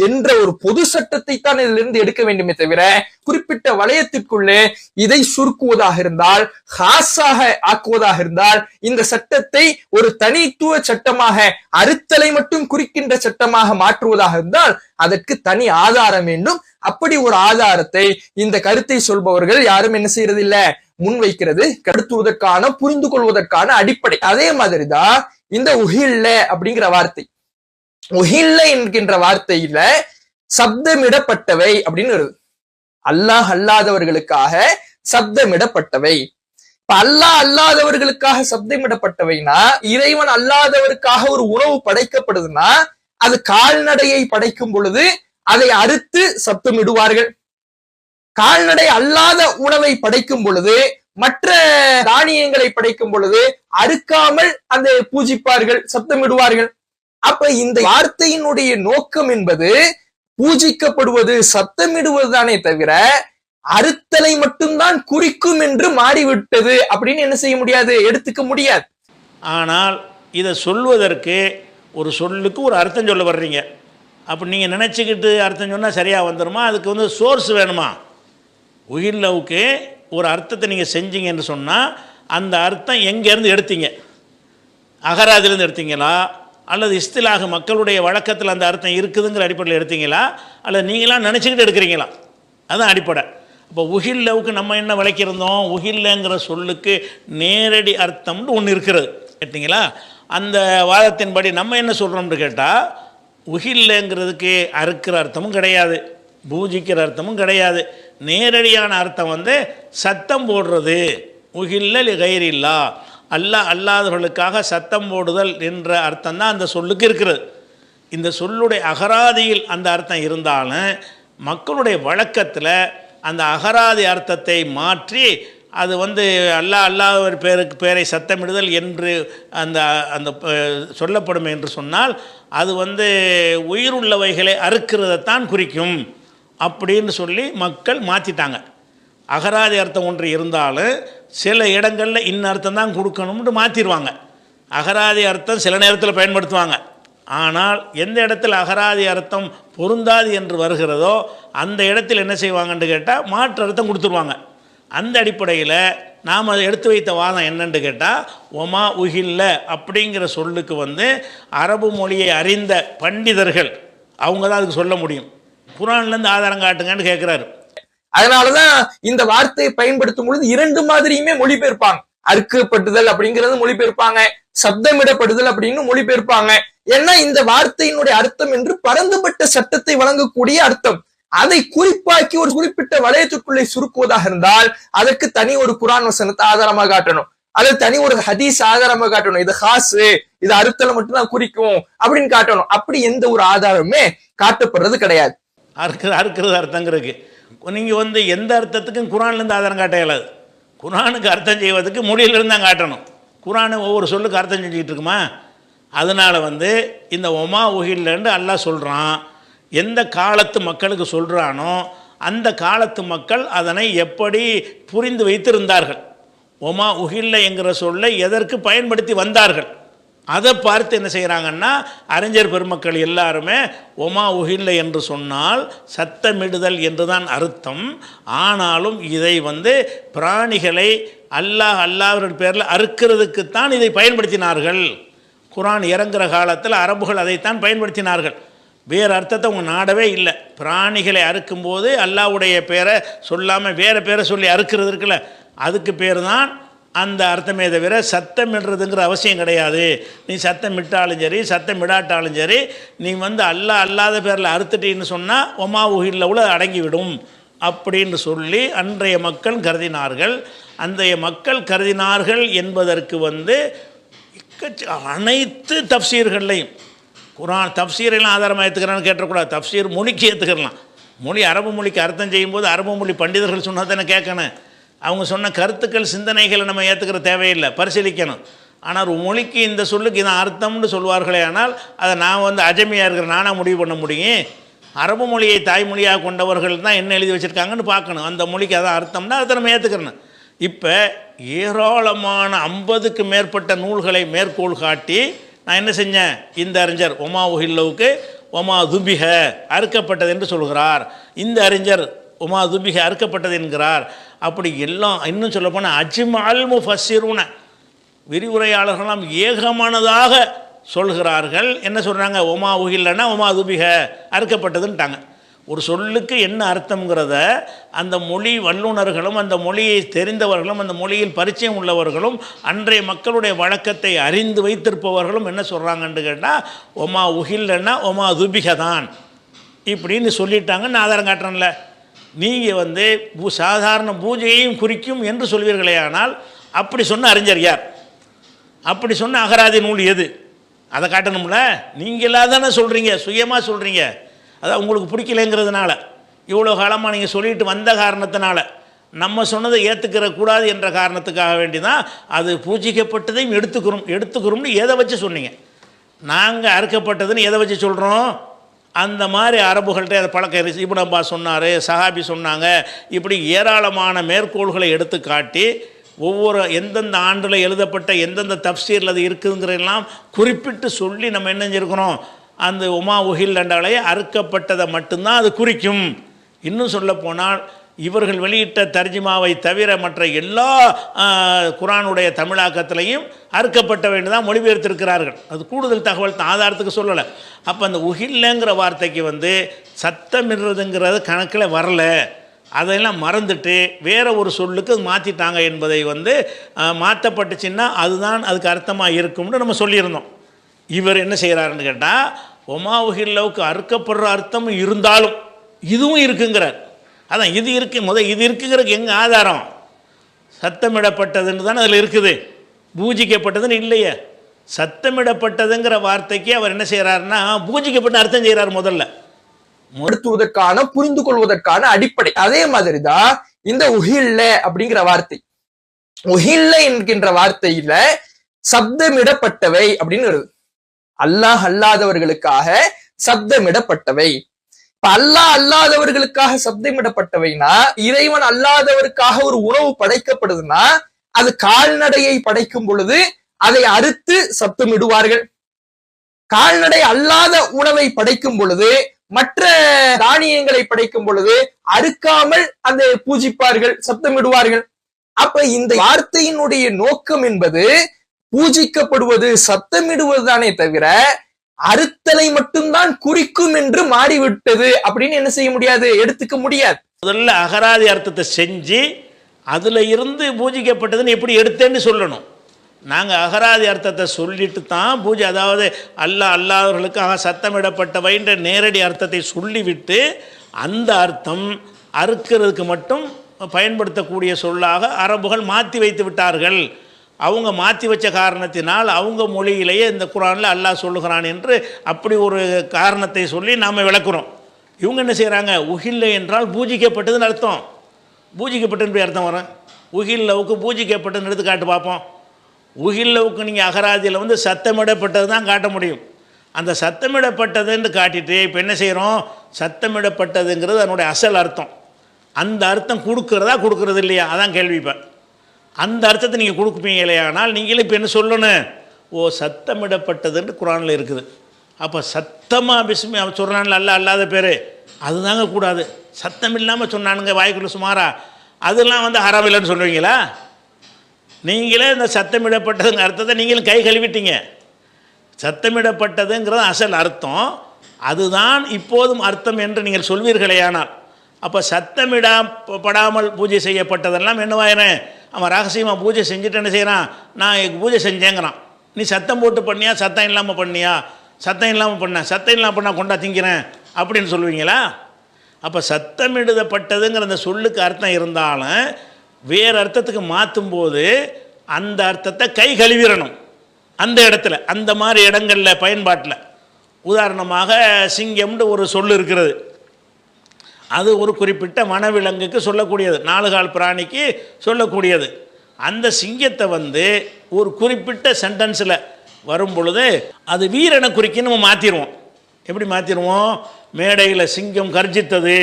[SPEAKER 2] என்ற ஒரு பொது சட்டத்தை தான் இதிலிருந்து எடுக்க வேண்டுமே தவிர குறிப்பிட்ட வளையத்திற்குள்ளே இதை சுருக்குவதாக இருந்தால், ஹாஸாக ஆக்குவதாக இருந்தால், இந்த சட்டத்தை ஒரு தனித்துவ சட்டமாக அறுத்தலை மட்டும் குறிக்கின்ற சட்டமாக மாற்றுவதாக இருந்தால் அதற்கு தனி ஆதாரம் வேண்டும். அப்படி ஒரு ஆதாரத்தை இந்த கருத்தை சொல்பவர்கள் யாரும் என்ன செய்யறது இல்ல, முன்வைக்கிறது கருத்துவதற்கான புரிந்து கொள்வதற்கான அடிப்படை. அதே மாதிரிதான் இந்த உஹில்ல அப்படிங்கிற வார்த்தை, உஹில்ல என்கின்ற வார்த்தையில சப்தமிடப்பட்டவை அப்படின்னு வருது. அல்லாஹ் அல்லாதவர்களுக்காக சப்தமிடப்பட்டவை. இப்ப அல்லாஹ் அல்லாதவர்களுக்காக சப்தமிடப்பட்டவைனா, இறைவன் அல்லாதவருக்காக ஒரு உணவு படைக்கப்படுதுன்னா அது கால்நடையை படைக்கும் பொழுது அதை அறுத்து சப்தமிடுவார்கள். கால்நடை அல்லாத உணவை படைக்கும் பொழுது, மற்ற தானியங்களை படைக்கும் பொழுது அறுக்காமல் அந்த பூஜிப்பார்கள், சப்தமிடுவார்கள். அப்ப இந்த வார்த்தையினுடைய நோக்கம் என்பது பூஜிக்கப்படுவது, சப்தமிடுவது தானே தவிர அறுத்தலை மட்டும்தான் குறிக்கும் என்று மாறிவிட்டது அப்படின்னு என்ன செய்ய முடியாது, எடுத்துக்க முடியாது.
[SPEAKER 1] ஆனால் இதை சொல்வதற்கு ஒரு சொல்லுக்கு ஒரு அர்த்தம் சொல்ல வர்றீங்க. அப்படி நீங்கள் நினச்சிக்கிட்டு அர்த்தம் சொன்னால் சரியாக வந்துடுமா? அதுக்கு சோர்ஸ் வேணுமா? உயிர்லவுக்கு ஒரு அர்த்தத்தை நீங்கள் செஞ்சீங்கன்னு சொன்னால் அந்த அர்த்தம் எங்கேருந்து எடுத்தீங்க? அகராதிலேருந்து எடுத்தீங்களா, அல்லது இஸ்திலாக மக்களுடைய வழக்கத்தில் அந்த அர்த்தம் இருக்குதுங்கிற அடிப்படையில் எடுத்தீங்களா அல்லது நீங்களாம் நினச்சிக்கிட்டு எடுக்கிறீங்களா? அதுதான் அடிப்படை. இப்போ உஹில்லவுக்கு நம்ம என்ன விளக்கியிருந்தோம்? உஹில்லங்கிற சொல்லுக்கு நேரடி அர்த்தம்னு ஒன்று இருக்கிறது கேட்டிங்களா? அந்த வாதத்தின்படி நம்ம என்ன சொல்கிறோம்னு கேட்டால், உஹில்லங்கிறதுக்கு அறுக்கிற அர்த்தமும் கிடையாது, பூஜிக்கிற அர்த்தமும் கிடையாது. நேரடியான அர்த்தம் வந்து சத்தம் போடுறது. உஹில்ல கைரில்லா, அல்லாஹ் அல்லாதவர்களுக்காக சத்தம் போடுதல் என்ற அர்த்தம் தான் அந்த சொல்லுக்கு இருக்கிறது. இந்த சொல்லுடைய அகராதியில் அந்த அர்த்தம் இருந்தாலும் மக்களுடைய வழக்கத்தில் அந்த அகராதி அர்த்தத்தை மாற்றி அது வந்து அல்லாஹ் அல்லாஹ்வர் பேரை சத்தமிடுதல் என்று அந்த அந்த சொல்லப்படும் என்று சொன்னால் அது வந்து உயிருள்ளவைகளை அறுக்கிறதைத்தான் குறிக்கும் அப்படின்னு சொல்லி மக்கள் மாற்றிட்டாங்க. அகராதி அர்த்தம் ஒன்று இருந்தாலும் சில இடங்களில் இன்ன அர்த்தம் தான் கொடுக்கணும்னு மாற்றிடுவாங்க. அகராதி அர்த்தம் சில நேரத்தில் பயன்படுத்துவாங்க. ஆனால் எந்த இடத்துல அகராதி அர்த்தம் பொருந்தாது என்று வருகிறதோ அந்த இடத்தில் என்ன செய்வாங்கன்னு கேட்டால் மாற்று அர்த்தம் கொடுத்துருவாங்க. அந்த அடிப்படையில் நாம் எடுத்து வைத்த வாதம் என்னன்னு கேட்டால், ஒமா உஹில்ல அப்படிங்கிற சொல்லுக்கு வந்து அரபு மொழியை அறிந்த பண்டிதர்கள் அவங்க தான் அதுக்கு சொல்ல முடியும். குரான்லேருந்து ஆதாரம் காட்டுங்கன்னு கேட்குறாரு.
[SPEAKER 2] அதனாலதான் இந்த வார்த்தையை பயன்படுத்தும் பொழுது இரண்டு மாதிரியுமே மொழிபெயர்ப்பாங்க. அறுக்கப்பட்டுதல் அப்படிங்கிறது மொழிபெயர்ப்பாங்க, சப்தமிடப்படுதல் அப்படின்னு மொழிபெயர்ப்பாங்க. ஏன்னா இந்த வார்த்தையினுடைய அர்த்தம் என்று பரந்துபட்ட சட்டத்தை வழங்கக்கூடிய அர்த்தம். அதை குறிப்பாக்கி ஒரு குறிப்பிட்ட வளையத்துக்குள்ளே சுருக்குவதாக இருந்தால் அதற்கு தனி ஒரு குரான் வசனத்தை ஆதாரமாக காட்டணும், அது தனி ஒரு ஹதீஸ் ஆதாரமாக காட்டணும். இது ஹாசு, இது அறுத்தலை மட்டும்தான் குறிக்கும் அப்படின்னு காட்டணும். அப்படி எந்த ஒரு ஆதாரமே காட்டப்படுறது கிடையாது.
[SPEAKER 1] அறுக்கிறது அர்த்தங்கிறதுக்கு நீங்கள் வந்து எந்த அர்த்தத்துக்கும் குரான்லேருந்து ஆதாரம் காட்ட இயலாது. குரானுக்கு அர்த்தம் செய்வதற்கு மொழியிலிருந்து தான் காட்டணும். குரானு ஒவ்வொரு சொல்லுக்கு அர்த்தம் செஞ்சுக்கிட்டு இருக்குமா? அதனால் வந்து இந்த ஒமா உஹில்லன்னு அல்லாஹ் சொல்கிறான். எந்த காலத்து மக்களுக்கு சொல்கிறானோ அந்த காலத்து மக்கள் அதனை எப்படி புரிந்து வைத்திருந்தார்கள், ஒமா உஹில்ல என்கிற சொல்லை எதற்கு பயன்படுத்தி வந்தார்கள், அதை பார்த்து என்ன செய்கிறாங்கன்னா அறிஞர் பெருமக்கள் எல்லாருமே ஒமா உஹில்ல என்று சொன்னால் சத்தமிடுதல் என்று தான் அர்த்தம். ஆனாலும் இதை வந்து பிராணிகளை அல்லாஹ்வின் பேரில் அறுக்கிறதுக்குத்தான் இதை பயன்படுத்தினார்கள். குரான் இறங்குற காலத்தில் அரபுகள் அதைத்தான் பயன்படுத்தினார்கள். வேறு அர்த்தத்தை அவங்க நாடவே இல்லை. பிராணிகளை அறுக்கும்போது அல்லாஹ்வுடைய பேரை சொல்லாமல் வேறு பேரை சொல்லி அறுக்கிறது இருக்குல்ல, அதுக்கு பேர் தான் அந்த அர்த்தமே தவிர சத்தமிடுறதுங்கிற அவசியம் கிடையாது. நீ சத்தமிட்டாலும் சரி சத்தமிடாட்டாலும் சரி நீ வந்து அல்லாஹ் அல்லாத பேரில் அறுத்துட்டின்னு சொன்னால் ஒமா உஹில்லவுல அடங்கிவிடும் அப்படின்னு சொல்லி அன்றைய மக்கள் கருதினார்கள். அன்றைய மக்கள் கருதினார்கள் என்பதற்கு வந்து அனைத்து தப்சீர்கள்லையும் குரான் தப்சீரெல்லாம் ஆதாரமாக ஏற்றுக்கிறான்னு கேட்டக்கூடாது. தப்சீர் மொழிக்கு ஏற்றுக்கலாம். மொழி அரபு மொழிக்கு அர்த்தம் செய்யும்போது அரபு மொழி பண்டிதர்கள் சொன்னால் தானே கேட்கணும். அவங்க சொன்ன கருத்துக்கள் சிந்தனைகளை நம்ம ஏற்றுக்கிற தேவையில்லை, பரிசீலிக்கணும். ஆனால் ஒரு மொழிக்கு இந்த சொல்லுக்கு இதான் அர்த்தம்னு சொல்வார்களே, ஆனால் அதை நான் வந்து அஜமியாக இருக்கிற நானாக முடிவு பண்ண முடியும்? அரபு மொழியை தாய்மொழியாக கொண்டவர்கள் தான் என்ன எழுதி வச்சுருக்காங்கன்னு பார்க்கணும். அந்த மொழிக்கு அதான் அர்த்தம்னா அதை நம்ம ஏற்றுக்கிறணும். இப்போ ஏராளமான 50க்கு மேற்பட்ட நூல்களை மேற்கோள் காட்டி நான் என்ன செஞ்சேன், இந்த அறிஞர் ஒமா உஹில்லவுக்கு ஒமா துபிஹ அறுக்கப்பட்டது என்று சொல்கிறார், இந்த அறிஞர் ஒமா துபிஹ அறுக்கப்பட்டது என்கிறார். அப்படி எல்லாம் இன்னும் சொல்லப்போனால் அஜ்மல் முஃபஸ்ஸிரூன விரிவுரையாளர்களாம் ஏகமானதாக சொல்கிறார்கள். என்ன சொல்கிறாங்க, ஒமா உஹில்லனா ஒமா துபிஹ அறுக்கப்பட்டதுன்ட்டாங்க. ஒரு சொல்லுக்கு என்ன அர்த்தங்கிறத அந்த மொழி வல்லுநர்களும் அந்த மொழியை தெரிந்தவர்களும் அந்த மொழியில் பரிச்சயம் உள்ளவர்களும் அன்றைய மக்களுடைய வழக்கத்தை அறிந்து வைத்திருப்பவர்களும் என்ன சொல்கிறாங்கன்னு கேட்டால் ஒமா உஹில்லன்னா ஒமா துபிஹ தான் இப்படின்னு சொல்லிட்டாங்கன்னு ஆதாரம் காட்டுறேன்ல. நீங்கள் வந்து சாதாரண பூஜையையும் குறிக்கும் என்று சொல்வீர்களே, ஆனால் அப்படி சொன்ன அறிஞர் யார், அப்படி சொன்ன அகராதி நூல் எது, அதை காட்டணும்ல. நீங்களாக தானே சொல்கிறீங்க, சுயமாக சொல்கிறீங்க. அதான் உங்களுக்கு பிடிக்கலைங்கிறதுனால இவ்வளோ காலமாக நீங்கள் சொல்லிட்டு வந்த காரணத்தினால நம்ம சொன்னதை ஏற்றுக்கிற கூடாது என்ற காரணத்துக்காக வேண்டி தான் அது பூஜிக்கப்பட்டதையும் எடுத்துக்கிறோம்னு எதை வச்சு சொன்னீங்க. நாங்கள் அறுக்கப்பட்டதுன்னு எதை வச்சு சொல்கிறோம்? அந்த மாதிரி அரபுகள்கிட்ட அதை பழக்கம் இப்னு அப்பாஸ் சொன்னார், சஹாபி சொன்னாங்க, இப்படி ஏராளமான மேற்கோள்களை எடுத்து காட்டி ஒவ்வொரு எந்தெந்த ஆண்டில் எழுதப்பட்ட எந்தெந்த தப்சீரில் அது இருக்குதுங்கிறதெல்லாம் குறிப்பிட்டு சொல்லி நம்ம என்ன செஞ்சுருக்கிறோம், அந்த உமா உஹில் என்றாலே அறுக்கப்பட்டதை மட்டும்தான் அது குறிக்கும். இன்னும் சொல்ல போனால் இவர்கள் வெளியிட்ட தர்ஜிமாவை தவிர மற்ற எல்லா குரானுடைய தமிழாக்கத்திலையும் அறுக்கப்பட்டவை தான் மொழிபெயர்த்திருக்கிறார்கள். அது கூடுதல் தகவல் தான், ஆதாரத்துக்கு சொல்லலை. அப்போ அந்த உஹில்லங்கிற வார்த்தைக்கு வந்து சத்தமிடுறதுங்கிறது கணக்கில் வரல, அதையெல்லாம் மறந்துட்டு வேற ஒரு சொல்லுக்கு மாற்றிட்டாங்க என்பதை வந்து மாற்றப்பட்டுச்சுன்னா அதுதான் அதுக்கு அர்த்தமாக இருக்கும்னு நம்ம சொல்லியிருந்தோம். இவர் என்ன செய்கிறாருன்னு கேட்டால், ஒமா உஹில்லவுக்கு அறுக்கப்படுற அர்த்தமும் இருந்தாலும் இதுவும் இருக்குங்கிறார். அதான் இது இருக்குது, இது இருக்குங்கிறதுக்கு எங்கே ஆதாரம்? சத்தமிடப்பட்டதுன்னு தானே அதில் இருக்குது, பூஜிக்கப்பட்டதுன்னு இல்லையே. சத்தமிடப்பட்டதுங்கிற வார்த்தைக்கு அவர் என்ன செய்கிறாருன்னா பூஜிக்கப்பட்ட அர்த்தம் செய்கிறார். முதல்ல
[SPEAKER 2] மறுத்துவதற்கான புரிந்து கொள்வதற்கான அடிப்படை. அதே மாதிரிதான் இந்த உஹில்ல அப்படிங்கிற வார்த்தை. உஹில்ல என்கின்ற வார்த்தையில சப்தமிடப்பட்டவை அப்படின்னு வருது. அல்லாஹ் அல்லாதவர்களுக்காக சப்தமிடப்பட்டவை. அல்லாஹ் அல்லாதவர்களுக்காக சப்தமிடப்பட்டவைனா, இறைவன் அல்லாதவருக்காக ஒரு உணவு படைக்கப்படுதுன்னா அது கால்நடையை படைக்கும் பொழுது அதை அறுத்து சப்தமிடுவார்கள். கால்நடை அல்லாத உணவை படைக்கும் பொழுது, மற்ற தானியங்களை படைக்கும் பொழுது அறுக்காமல் அந்த பூஜிப்பார்கள், சப்தமிடுவார்கள். அப்ப இந்த வார்த்தையினுடைய நோக்கம் என்பது பூஜிக்கப்படுவது, சத்தமிடுவது தானே தவிர அறுத்தலை மட்டும்தான் குறிக்கும் என்று மாறிவிட்டது அப்படின்னு என்ன செய்ய முடியாது, எடுத்துக்க முடியாது.
[SPEAKER 1] முதல்ல அகராதி அர்த்தத்தை செஞ்சு அதுல இருந்து பூஜிக்கப்பட்டதுன்னு எப்படி எடுத்தேன்னு சொல்லணும். நாங்கள் அகராதி அர்த்தத்தை சொல்லிட்டு தான் பூஜை, அதாவது அல்லாஹ் அல்லாதவர்களுக்காக சத்தமிடப்பட்டவைன்ற நேரடி அர்த்தத்தை சொல்லிவிட்டு அந்த அர்த்தம் அறுக்கிறதுக்கு மட்டும் பயன்படுத்தக்கூடிய சொல்லாக அரபுகள் மாற்றி வைத்து விட்டார்கள். அவங்க மாற்றி வச்ச காரணத்தினால் அவங்க மொழியிலேயே இந்த குரானில் அல்லாஹ் சொல்லுகிறான் என்று அப்படி ஒரு காரணத்தை சொல்லி நாம் விளக்குறோம். இவங்க என்ன செய்கிறாங்க, உஹில்ல என்றால் பூஜிக்கப்பட்டதுன்னு அர்த்தம். பூஜிக்கப்பட்டதுன்னு அர்த்தம் வரும். உஹில்லவுக்கு பூஜிக்கப்பட்டதுன்னு எடுத்து காட்டு பார்ப்போம். உஹில்லவுக்கு நீங்கள் அகராதியில் வந்து சத்தமிடப்பட்டது தான் காட்ட முடியும். அந்த சத்தமிடப்பட்டதுன்னு காட்டிட்டு இப்போ என்ன செய்கிறோம், சத்தமிடப்பட்டதுங்கிறது அதனுடைய அசல் அர்த்தம். அந்த அர்த்தம் கொடுக்குறதா கொடுக்குறது இல்லையா, அதான் கேள்வி. இப்போ அந்த அர்த்தத்தை நீங்கள் கொடுப்பீங்க இல்லையானால் நீங்களே இப்போ என்ன சொல்லணும், ஓ சத்தமிடப்பட்டதுன்னு குரானில் இருக்குது, அப்போ சத்தமாக பிஸ்மி அவன் சொல்கிறான்ல அல்ல அல்லாத பேர், அதுதாங்க கூடாது. சத்தம் இல்லாமல் சொன்னானுங்க வாய்க்குள்ள சுமாரா, அதெல்லாம் வந்து ஹராம் இல்லைன்னு சொல்லுவீங்களா? நீங்களே இந்த சத்தமிடப்பட்டதுங்க அர்த்தத்தை நீங்களும் கை கழுவிட்டீங்க. சத்தமிடப்பட்டதுங்கிறது அசல் அர்த்தம், அதுதான் இப்போதும் அர்த்தம் என்று நீங்கள் சொல்வீர்களேயானால், அப்போ சத்தமிடப்படாமல் பூஜை செய்யப்பட்டதெல்லாம் என்னவாயிரேன், அவன் ரகசியமாக பூஜை செஞ்சுட்டு என்ன செய்கிறான், நான் பூஜை செஞ்சேங்கிறான். நீ சத்தம் போட்டு பண்ணியா, சத்தம் இல்லாமல் பண்ணியா, சத்தம் இல்லாமல் பண்ண, சத்தம் இல்லாமல் பண்ணால் கொண்டா திங்கிறேன் அப்படின்னு சொல்லுவீங்களா? அப்போ சத்தமிடுதப்பட்டதுங்கிற அந்த சொல்லுக்கு அர்த்தம் இருந்தாலும் வேறு அர்த்தத்துக்கு மாற்றும் போது அந்த அர்த்தத்தை கை கழுவிடணும். அந்த இடத்துல அந்த மாதிரி இடங்களில் பயன்பாட்டில், உதாரணமாக சிங்கம்னு ஒரு சொல் இருக்கிறது, அது ஒரு குறிப்பிட்ட வனவிலங்குக்கு சொல்லக்கூடியது, 4 கால் பிராணிக்கு சொல்லக்கூடியது. அந்த சிங்கத்தை வந்து ஒரு குறிப்பிட்ட சென்டென்ஸில் வரும் பொழுது அது வீரனை குறிக்க நம்ம மாற்றிடுவோம். எப்படி மாற்றிடுவோம், மேடையில் சிங்கம் கர்ஜித்தது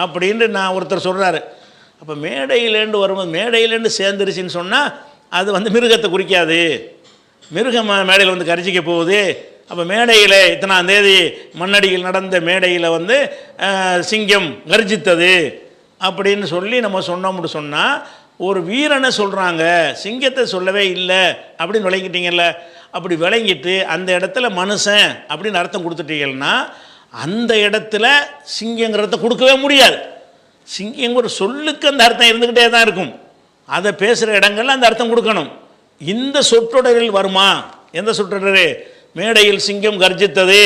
[SPEAKER 1] அப்படின்னு நான் ஒருத்தர் சொல்கிறாரு. அப்போ மேடையிலேருந்து வரும்போது மேடையிலேருந்து சேர்ந்துருச்சின்னு சொன்னால் அது வந்து மிருகத்தை குறிக்காது, மிருகம் மேடையில் வந்து கர்ஜிக்க போகுது. அப்போ மேடையில் இத்தனாம் தேதி மண்ணடியில் நடந்த மேடையில் வந்து சிங்கம் கர்ஜித்தது அப்படின்னு சொல்லி நம்ம சொன்னோம்னு சொன்னால் ஒரு வீரனை சொல்கிறாங்க, சிங்கத்தை சொல்லவே இல்லை அப்படின்னு விளங்கிட்டீங்கல்ல. அப்படி விளங்கிட்டு அந்த இடத்துல மனுஷன் அப்படின்னு அர்த்தம் கொடுத்துட்டீங்கன்னா அந்த இடத்துல சிங்கங்கிறத கொடுக்கவே முடியாது. சிங்கம் ஒரு சொல்லுக்கு அந்த அர்த்தம் இருந்துக்கிட்டே தான் இருக்கும், அதை பேசுகிற இடங்கள்ல அந்த அர்த்தம் கொடுக்கணும். இந்த சொற்றொடரில் வருமா, எந்த சொற்றொடரு, மேடையில் சிங்கம் கர்ஜித்தது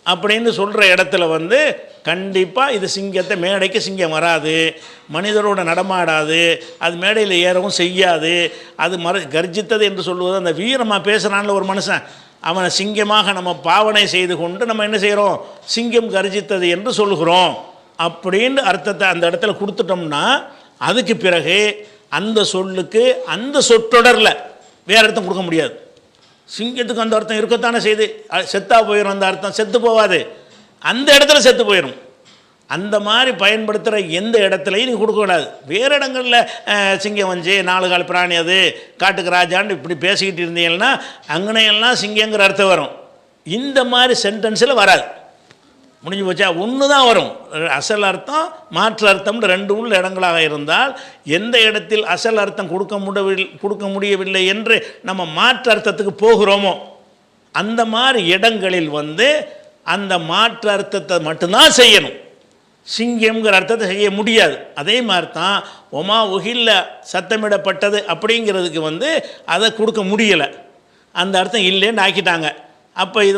[SPEAKER 1] அப்படின்னு சொல்கிற இடத்துல வந்து கண்டிப்பாக இது சிங்கத்தை, மேடைக்கு சிங்கம் வராது, மனிதரோட நடமாடாது, அது மேடையில் ஏறவும் செய்யாது. அது கர்ஜித்தது என்று சொல்லுவது அந்த வீரமாக பேசுகிறான்ல ஒரு மனுஷன், அவனை சிங்கமாக நம்ம பாவனை செய்து கொண்டு நம்ம என்ன செய்கிறோம், சிங்கம் கர்ஜித்தது என்று சொல்லுகிறோம் அப்படின்னு அர்த்தத்தை அந்த இடத்துல கொடுத்துட்டோம்னா அதுக்கு பிறகு அந்த சொல்லுக்கு அந்த சொற்றொடரில் வேறு அர்த்தம் கொடுக்க முடியாது. சிங்கத்துக்கு அந்த அர்த்தம் இருக்கத்தானே செய்து, செத்தா போயிடும், அந்த அர்த்தம் செத்து போகாது, அந்த இடத்துல செத்து போயிடும். அந்த மாதிரி பயன்படுத்துகிற எந்த இடத்துலையும் நீங்கள் கொடுக்கக்கூடாது. வேறு இடங்களில் சிங்கம் வந்து 4 கால் பிராணி, அது காட்டுக்கு ராஜான்னு இப்படி பேசிக்கிட்டு இருந்தீங்கன்னா அங்கனையெல்லாம் சிங்கங்கிற அர்த்தம் வரும். இந்த மாதிரி சென்டென்ஸில் வராது. முடிஞ்சு போச்சா? ஒன்று தான் வரும். அசல் அர்த்தம் மாற்று அர்த்தம்னு ரெண்டு உள்ள இடங்களாக இருந்தால் எந்த இடத்தில் அசல் அர்த்தம் கொடுக்க முடியவில்லை என்று நம்ம மாற்று அர்த்தத்துக்கு போகிறோமோ அந்த மாதிரி இடங்களில் அந்த மாற்று அர்த்தத்தை மட்டும்தான் செய்யணும். சிங்கம்ங்கிற அர்த்தத்தை செய்ய முடியாது. அதே மாதிரி தான் ஒமா உகில்ல சத்தமிடப்பட்டது அப்படிங்கிறதுக்கு அதை கொடுக்க முடியலை, அந்த அர்த்தம் இல்லைன்னு ஆக்கிட்டாங்க. அப்போ இது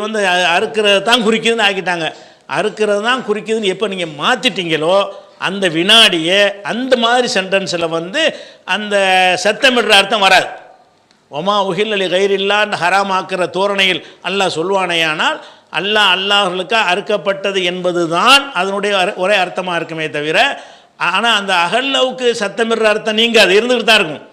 [SPEAKER 1] அறுக்கிறது தான் குறிக்குதுன்னு ஆக்கிட்டாங்க. அறுக்கிறது தான் குறிக்குதுன்னு எப்போ நீங்கள் மாற்றிட்டீங்களோ அந்த வினாடியே அந்த மாதிரி சென்டென்ஸில் அந்த சத்தமிடுற அர்த்தம் வராது. ஒமா உகில் அலி கைரில்லான்னு ஹராமாக்குற தோரணையில் அல்லாஹ் சொல்வானேயானால் அல்லாஹர்களுக்காக அறுக்கப்பட்டது என்பது தான் அதனுடைய ஒரே அர்த்தமாக இருக்குமே தவிர, ஆனால் அந்த அகல்லவுக்கு சத்தமிடுற அர்த்தம் நீங்கள் அது இருந்துகிட்டு தான் இருக்கும்.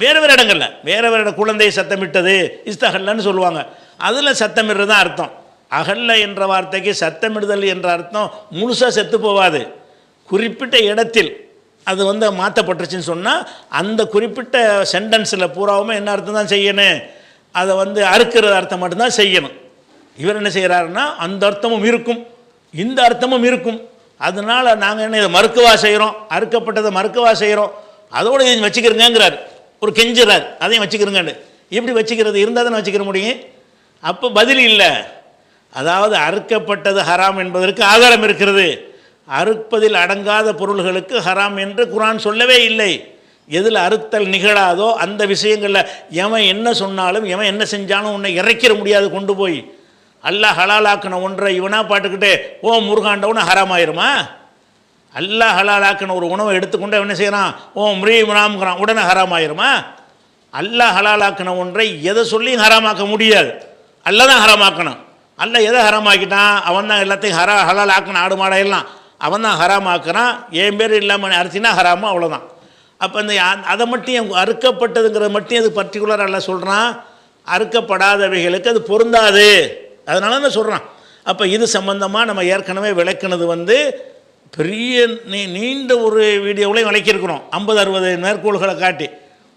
[SPEAKER 1] வேறு வேறு இடங்களில் வேறு குழந்தை சத்தமிட்டது இஸ்தஹல்லன்னு சொல்லுவாங்க, அதில் சத்தமிடுறது தான் அர்த்தம். அகல்ல என்ற வார்த்தைக்கு சத்தமிடுதல் என்ற அர்த்தம் முழுசாக செத்து போகாது. குறிப்பிட்ட இடத்தில் அது மாற்றப்பட்டுருச்சுன்னு சொன்னால் அந்த குறிப்பிட்ட சென்டென்ஸில் பூராவுமே என்ன அர்த்தம் தான் செய்யணும், அதை அறுக்கிறது அர்த்தம் மட்டும்தான் செய்யணும். இவர் என்ன செய்கிறாருன்னா அந்த அர்த்தமும் இருக்கும் இந்த அர்த்தமும் இருக்கும். அதனால் நாங்கள் என்ன இதை மறுக்கவா செய்கிறோம், அறுக்கப்பட்டதை மறுக்கவா செய்கிறோம், அதோடு இதை வச்சுக்கிறங்கிறார், ஒரு கெஞ்சுறார், அதையும் வச்சுக்கிறங்கன்னு. எப்படி வச்சுக்கிறது? இருந்தால் தானே வச்சுக்கிற முடியும். அப்போ பதில் இல்லை. அதாவது அறுக்கப்பட்டது ஹராம் என்பதற்கு ஆதாரம் இருக்கிறது. அறுப்பதில் அடங்காத பொருள்களுக்கு ஹராம் என்று குர்ஆன் சொல்லவே இல்லை. எதில் அறுத்தல் நிகழாதோ அந்த விஷயங்களில் எவன் என்ன சொன்னாலும் எவன் என்ன செஞ்சாலும் உன்னை இறைக்கிற முடியாது. கொண்டு போய் அல்லாஹ் ஹலாலாக்கின ஒன்றை இவனா பாட்டுக்கிட்டு ஓ முருகாண்டவனு ஹராம் ஆயிருமா? அல்லாஹ் ஹலாலாக்கின ஒரு உணவை எடுத்துக்கொண்டு என்ன செய்கிறான், ஓ முரீமனாம்ங்கிறான், உடனே ஹராம் ஆயிருமா? அல்லாஹ் ஹலாலாக்கின ஒன்றை எதை சொல்லியும் ஹராமாக்க முடியாது. அல்லாஹ் தான் ஹராமாக்கணும். அல்லாஹ் எதை ஹராமாக்கிட்டான்? அவன் தான் எல்லாத்தையும் ஹலால் ஆக்கின ஆடு மாடையெல்லாம் அவன் தான் ஹராமாக்குறான். என் பேர் இல்லாமல் அரிசினா ஹராமோ, அவ்வளோதான். அப்போ அதை மட்டும் அறுக்கப்பட்டதுங்கிறத மட்டும் அது பர்டிகுலராக எல்லாம் சொல்கிறான். அறுக்கப்படாதவைகளுக்கு அது பொருந்தாது, அதனால தான் சொல்கிறான். அப்போ இது சம்பந்தமாக நம்ம ஏற்கனவே விளக்குனது பெரிய நீண்ட ஒரு வீடியோவிலையும் விளக்கியிருக்கிறோம். 50-60 மேற்கோள்களை காட்டி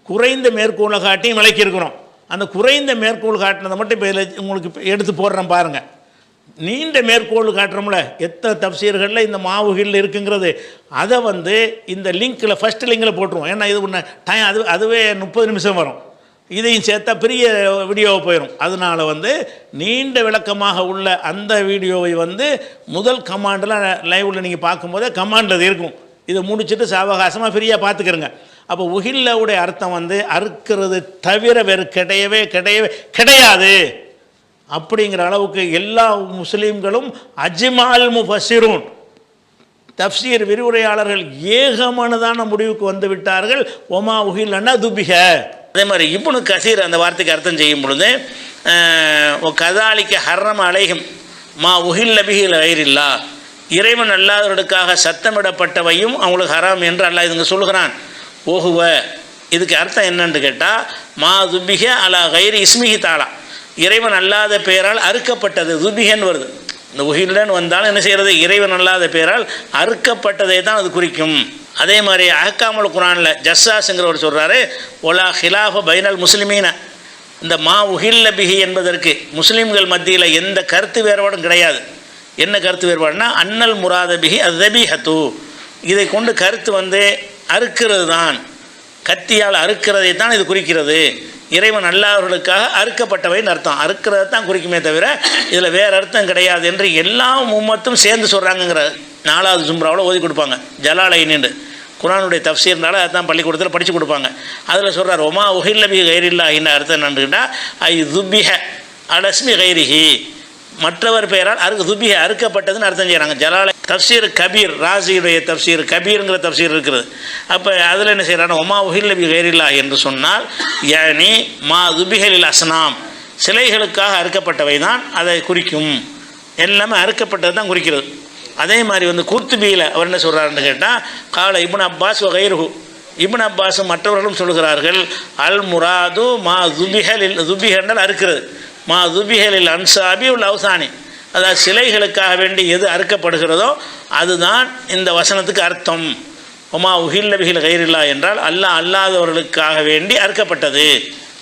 [SPEAKER 1] குறைந்த மேற்கோளை காட்டியும் விளக்கியிருக்கிறோம். அந்த குறைந்த மேற்கோள் காட்டினதை மட்டும் இப்போ இதில் உங்களுக்கு எடுத்து போடுறேன் பாருங்கள். நீண்ட மேற்கோள் காட்டுறோம்ல, எத்தனை தப்சீர்களில் இந்த மாவுகளில் இருக்குங்கிறது அதை இந்த லிங்க்கில் ஃபஸ்ட்டு லிங்கில் போட்டுருவோம். ஏன்னா இது ஒன்று டைம் அதுவே 30 நிமிஷம் வரும். இதையும் சேர்த்தா பெரிய வீடியோவை போயிடும். அதனால் நீண்ட விளக்கமாக உள்ள அந்த வீடியோவை முதல் கமாண்டில் லைவில் நீங்கள் பார்க்கும்போதே கமாண்டில் அது இருக்கும். இதை முடிச்சுட்டு சாவகாசமாக ஃப்ரீயாக பார்த்துக்கிறங்க. அப்போ உஹில்லவுடைய அர்த்தம் அறுக்கிறது தவிர வேறு கிடையாது அப்படிங்கிற அளவுக்கு எல்லா முஸ்லீம்களும் அஜ்மால் முஃபஸ்ஸிரூன் தஃப்சீர் விரிவுரையாளர்கள் ஏகமானதான முடிவுக்கு வந்து விட்டார்கள். ஒமா உஹில்லனா துபிஹ. அதே மாதிரி இப்னு கசீர் அந்த வார்த்தைக்கு அர்த்தம் செய்யும் பொழுது கதாலிக்க ஹர்ரம் அலைஹிம் மா உஹில்ல பிஹி கைரில்லா, இறைவன் அல்லாதவர்களுக்காக சத்தமிடப்பட்டவையும் அவங்களுக்கு ஹராம் என்று அல்லாஹ் இதுங்க சொல்லுகிறான். ஓஹுவ, இதுக்கு அர்த்தம் என்னன்னு கேட்டால் மா துபிஹ அலா கைரி இஸ்மிஹி தாலா, இறைவன் அல்லாத பெயரால் அறுக்கப்பட்டது. துபிஹன் வருது. இந்த உஹில்லன்னு வந்தாலும் என்ன செய்கிறது, இறைவன் அல்லாத பெயரால் அறுக்கப்பட்டதை தான் அது குறிக்கும். அதே மாதிரி அஹ்காமுல் குர்ஆனில் ஜஸ்ஸாஸுங்கிறவர் சொல்கிறாரு, ஒலா ஹிலாஃப பைனல் முஸ்லிமீன, இந்த மா உஹில்ல பிஹி என்பதற்கு முஸ்லீம்கள் மத்தியில் எந்த கருத்து வேறுபாடும் கிடையாது. என்ன கருத்து வேறுபாடுனா அன்னல் முராத பிஹி அஸ்ஸபீஹத்து, இதை கொண்டு கருத்து அறுக்கிறது தான், கத்தியால் அறுக்கிறதை தான் இது குறிக்கிறது. இறைவன் அல்லாதவர்களுக்காக அறுக்கப்பட்டவைன்னு அர்த்தம், அறுக்கிறது தான் குறிக்குமே தவிர இதில் வேறு அர்த்தம் கிடையாது என்று எல்லா உம்மத்தும் சேர்ந்து சொல்கிறாங்கங்கிற 4வது ஜும்ராவில் ஓதி கொடுப்பாங்க. ஜலாலைன்னு குர்ஆனுடைய தஃப்சீர்னால அதுதான் பள்ளிக்கூடத்தில் படித்து கொடுப்பாங்க. அதில் சொல்கிறார் ஒமா உஹில்ல பிஹி கைரில்லாஹின்னு அர்த்தம் என்னன்னுக்கிட்டா ஐ துபிஹ அலஸ்மி கைரிஹி, மற்றவர் பெயரால் துபிஹ அறுக்கப்பட்டதுன்னு அர்த்தம் செய்கிறாங்க. ஜலாலை தஃப்சீர் கபீர், ராசியுடைய தஃப்சீர் கபீருங்கிற தஃப்சீர் இருக்கிறது. அப்போ அதில் என்ன செய்கிறாங்க, ஒமா உஹில்ல பிஹி கைரில்லாஹ் என்று சொன்னால் யானி மா துபிஹலில் அஸ்னாம், சிலைகளுக்காக அறுக்கப்பட்டவை தான் அதை குறிக்கும். எல்லாமே அறுக்கப்பட்டது தான் குறிக்கிறது. அதே மாதிரி குர்துபியில் அவர் என்ன சொல்கிறாருன்னு கேட்டால் கால இப்னு அப்பாஸ் வகைருஹு, இப்னு அப்பாஸும் மற்றவர்களும் சொல்கிறார்கள் அல் முராது மா துபிஹல் அறுக்கிறது, மா துபிஹலில் அன்சாபி உல் அவுசானி, அதாவது சிலைகளுக்காக வேண்டி எது அறுக்கப்படுகிறதோ அதுதான் இந்த வசனத்துக்கு அர்த்தம். ஒமா உஹில்ல பிஹில் கைரில்லா என்றால் அல்லாதவர்களுக்காக வேண்டி அறுக்கப்பட்டது